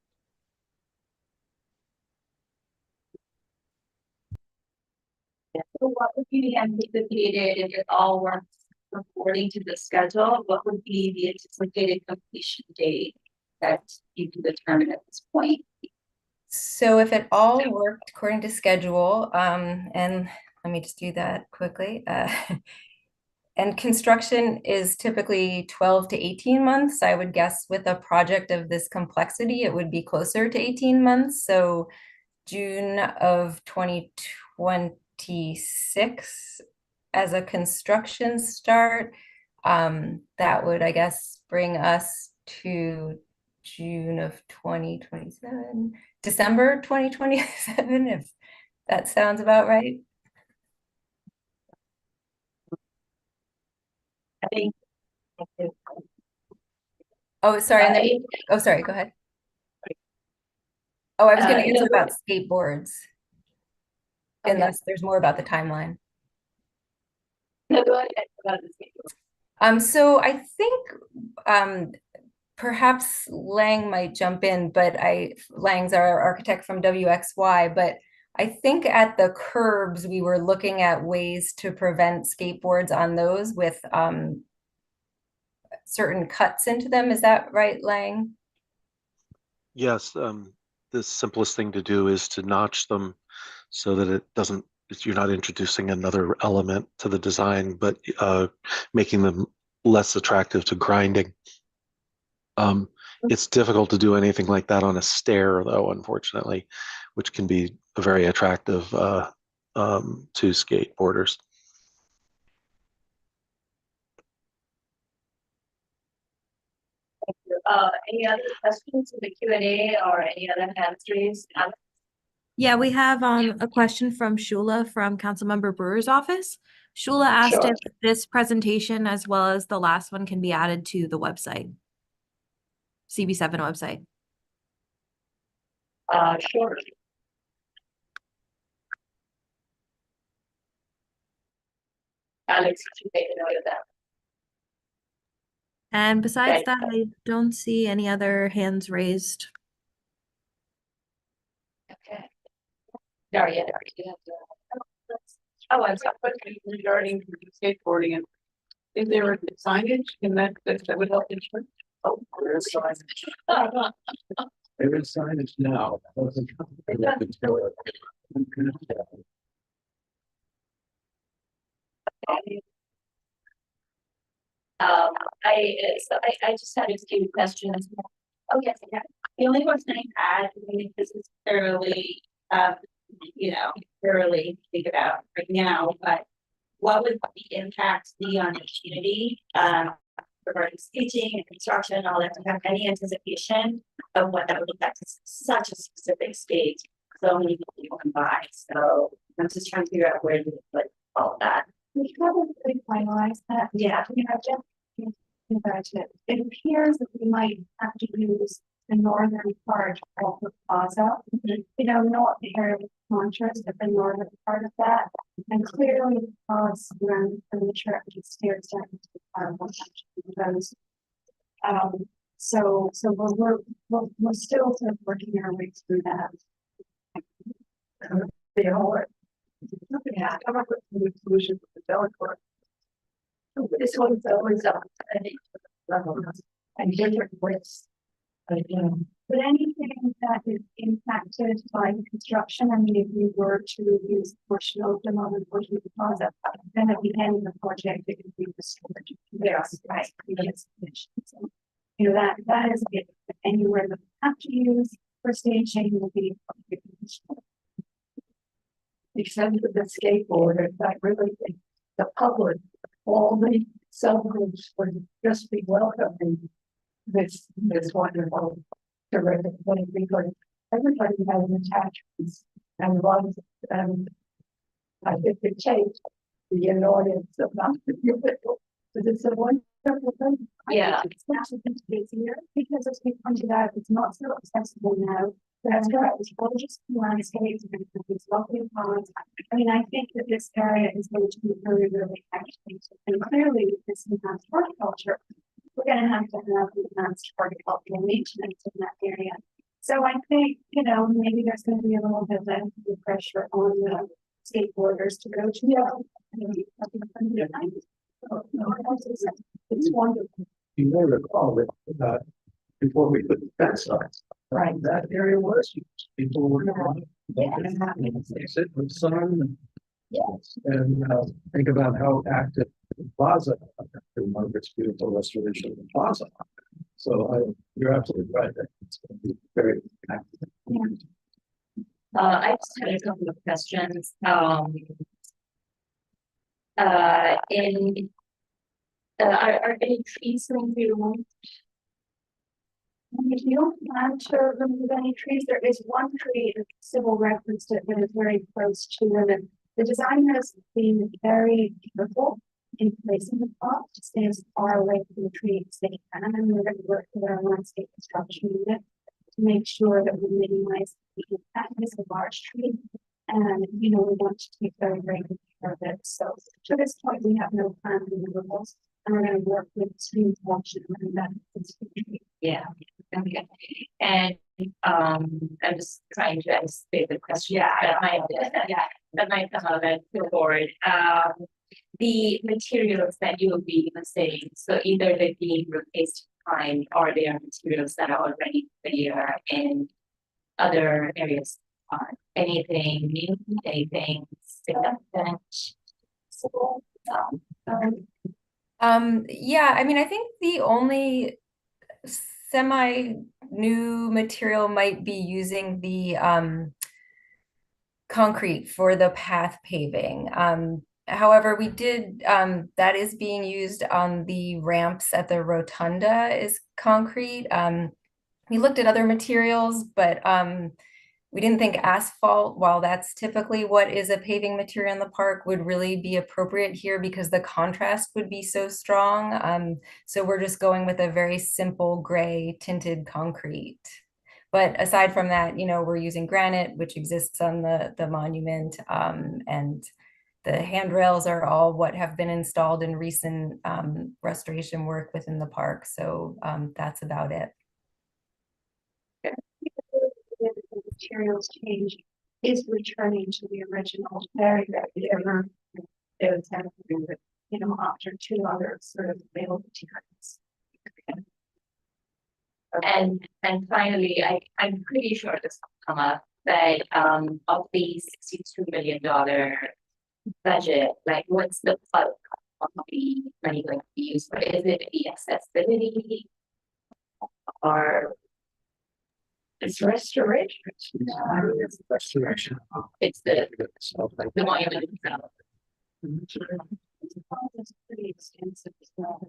So what would be anticipated if it all works according to the schedule? What would be the anticipated completion date that you can determine at this point? So if it all worked according to schedule, and let me just do that quickly. And construction is typically 12 to 18 months. I would guess with a project of this complexity, it would be closer to 18 months. So June of 2026 as a construction start. That would, I guess, bring us to June of 2027, December 2027, if that sounds about right. I think. Oh, sorry. And then, oh, sorry, go ahead. Oh, I was going to answer about skateboards. Okay. Unless there's more about the timeline. No, go ahead about the skateboard. So I think perhaps Lang might jump in, but Lang's our architect from WXY, but I think at the curbs, we were looking at ways to prevent skateboards on those with certain cuts into them. Is that right, Lang? Yes, the simplest thing to do is to notch them so that you're not introducing another element to the design, but making them less attractive to grinding. It's difficult to do anything like that on a stair, though, unfortunately, which can be very attractive to skateboarders. Any other questions in the Q&A or any other hands raised? Yeah, we have a question from Shula from Councilmember Brewer's office. Shula asked if this presentation as well as the last one can be added to the website, CB7 website. Sure. Alex, you take a note of that. And besides Right. that, I don't see any other hands raised. Okay. Daria, you have to. Oh, I'm sorry. Regarding skateboarding, and is there a signage in that would help insurance? Oh, there is signage. There is signage now. I just had a few questions. Oh, yes, yeah. The only question I had, I mean, this is thoroughly, thoroughly think about right now, but what would the impact be on the community, regarding staging and construction and all that? Do you have any anticipation of what that would look like? It's such a specific stage, so many people can buy, so I'm just trying to figure out where to put all of that. We probably finalize that. Yeah. We have just budget. It appears that we might have to use the northern part of the plaza. Not very conscious of the northern part of that. And clearly the cause around the furniture and stairs down to the so we're still sort of working our way through that. Yeah, come up with a solution for the developer. This one's always up and different ways. But anything that is impacted by the construction, I mean, if we were to use a portion of the northern portion of the plaza, then at the end of the project, it could be restored. Yes, right. So, that is it. Anywhere that we have to use for staging will be. Except for the skateboarders, I really think the public, all the subgroups would just be welcoming this wonderful terrific thing, because everybody has attachments and loves, I think it takes the annoyance of not the people, but it's a wonderful thing. Yeah. It's actually easier because, as we pointed out, it's not so accessible now. That's right. It's gorgeous landscapes and it's lovely ponds. I mean, I think that this area is going to be really, really active. And clearly, with this enhanced horticulture, we're going to have the enhanced horticultural maintenance in that area. So I think, maybe there's going to be a little bit of pressure on the skateboarders to go to. It's wonderful. You may recall that before we put the fence on, right, that area was used. People were they sit with sun. Yes. And think about how active the plaza, Margaret's beautiful restoration of the plaza. So you're absolutely right. That it's going to be very active. I just had a couple of questions. Are any trees going to be removed? If you don't plan to remove any trees, there is one tree that Sybil referenced it that is very close to them. And the designer has been very careful in placing the plot to stay as far away from the tree as they can. And we're going to work with our landscape construction unit to make sure that we minimize the impact. It's a large tree. And we want to take very, very good care of it. So to this point, we have no plan for removals. And we're going to work with stream function and that. Yeah. Okay. And I'm just trying to anticipate the question. Yeah, that might come up at the board. The materials that you will be saying, so either they're being replaced in or they are materials that are already there in other areas. Anything new, anything significant? Yeah, I mean, I think the only semi-new material might be using the concrete for the path paving. However, we did, that is being used on the ramps at the rotunda is concrete. We looked at other materials, but we didn't think asphalt, while that's typically what is a paving material in the park, would really be appropriate here because the contrast would be so strong. So we're just going with a very simple gray tinted concrete. But aside from that, we're using granite, which exists on the monument, and the handrails are all what have been installed in recent restoration work within the park. So that's about it. Materials change is returning to the original very ever those have to do with, after two other sort of male materials. And finally, I'm pretty sure this will come up, but of the $62 million budget, like what's the bulk of the money going to be used for? Is it the accessibility or it's restoration? It's restoration. it's the monument itself? It's pretty extensive as well.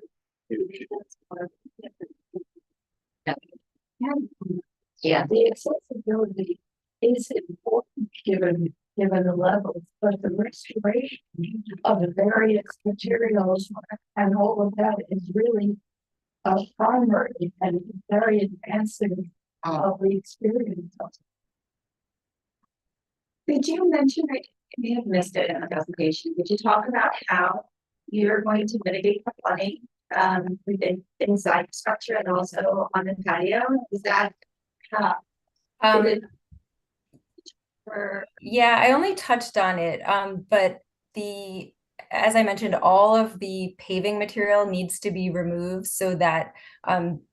Yeah. The accessibility is important given the levels, but the restoration of the various materials and all of that is really primary and very advancing of the experience. Did you mention, I may have missed it in the presentation, did you talk about how you're going to mitigate the flooding within inside the structure and also on the patio? Is that yeah, I only touched on it, but as I mentioned, all of the paving material needs to be removed so that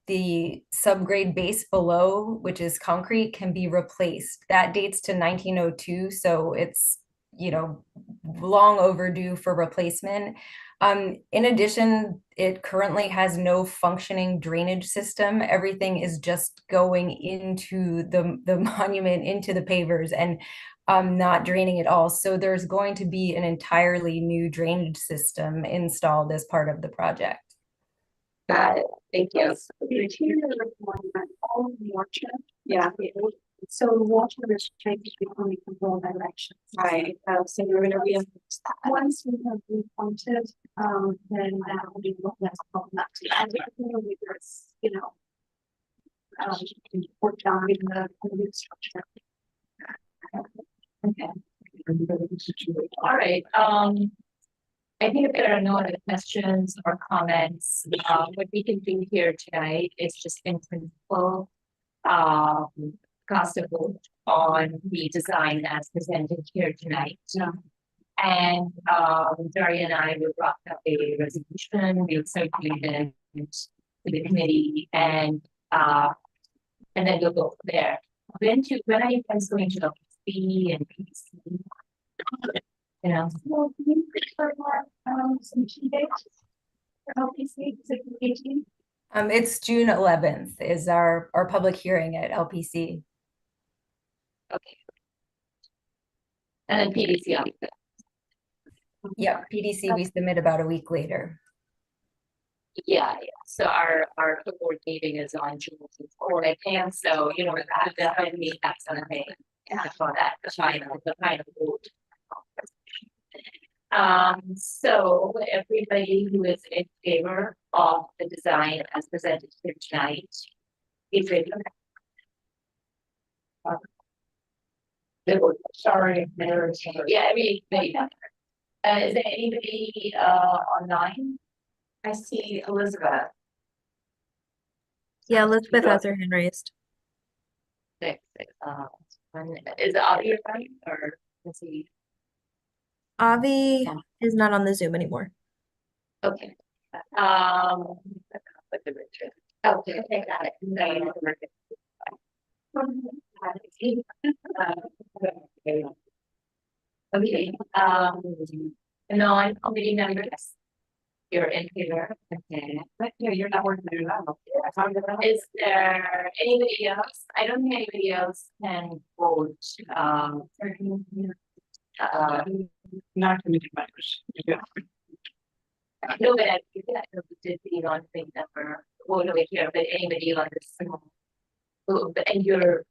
the subgrade base below, which is concrete, can be replaced. That dates to 1902, so it's long overdue for replacement. In addition, it currently has no functioning drainage system. Everything is just going into the monument, into the pavers, and not draining at all. So there's going to be an entirely new drainage system installed as part of the project. Got it. Thank you. The interior requirement, all the water, yeah. So the water is changed between control directions. Right. So you're going to be once we have repointed, then that will be less problematic. And there's, worked on in the new structure. Okay. All right. I think if there are no other questions or comments, what we can do here tonight is just in principle, cast a vote on the design as presented here tonight. And Daria and I will draft up a resolution. We'll circulate it to the committee, and then we'll go from there. When are you guys going to LPC and PC? Well, we prefer some key dates for LPC, is it the 18th? It's June 11th is our public hearing at LPC. Okay. And then PDC after. Yeah, PDC we submit about a week later. Yeah. So our board meeting is on June 4th, I think. So that definitely that's something. Yeah, for that the final vote. So everybody who is in favor of the design as presented here tonight, is ready. Sorry, Mayor. Yeah, everybody. Is there anybody online? I see Elizabeth. Yeah, Elizabeth has her hand raised. Is Avi right, or is he? Avi is not on the Zoom anymore. Okay. Okay, got it. Okay. Non-committee members. You're in favor. Okay. Yeah, you're not working it out. Is there anybody else? I don't think anybody else can vote. Not committee members. No, but I did the non-thing number vote over here, but anybody on this. And you're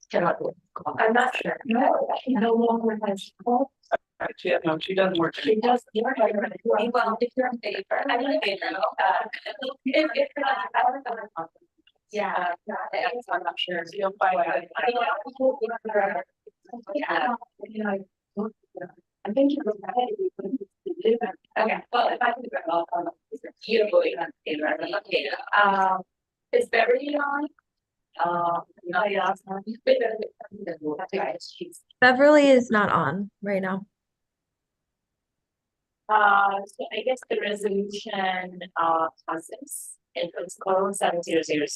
cannot vote. I'm not sure. No, she no longer has. No, she doesn't work. She does. Well, if you're in favor, I'm in favor. If yeah, I'm not sure. So you'll find out. I'm thinking of my head. Okay, well, if I could go off on you going on favor, okay, is Beverly on? No, yeah, Beverly is not on right now. So I guess the resolution passes. It was called 7000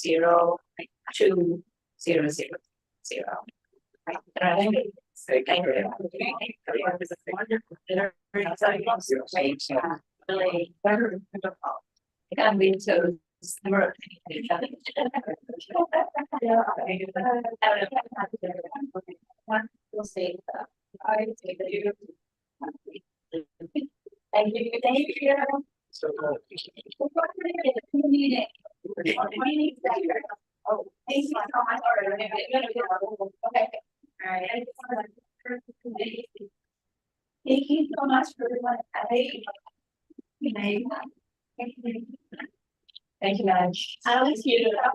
Right. So thank you. Really wonderful. I can't wait to we'll see. Thank you. Thank you. Oh, thank you so much. Okay. All right. Thank you so much for everyone. Thank you, Madge. I always hear that.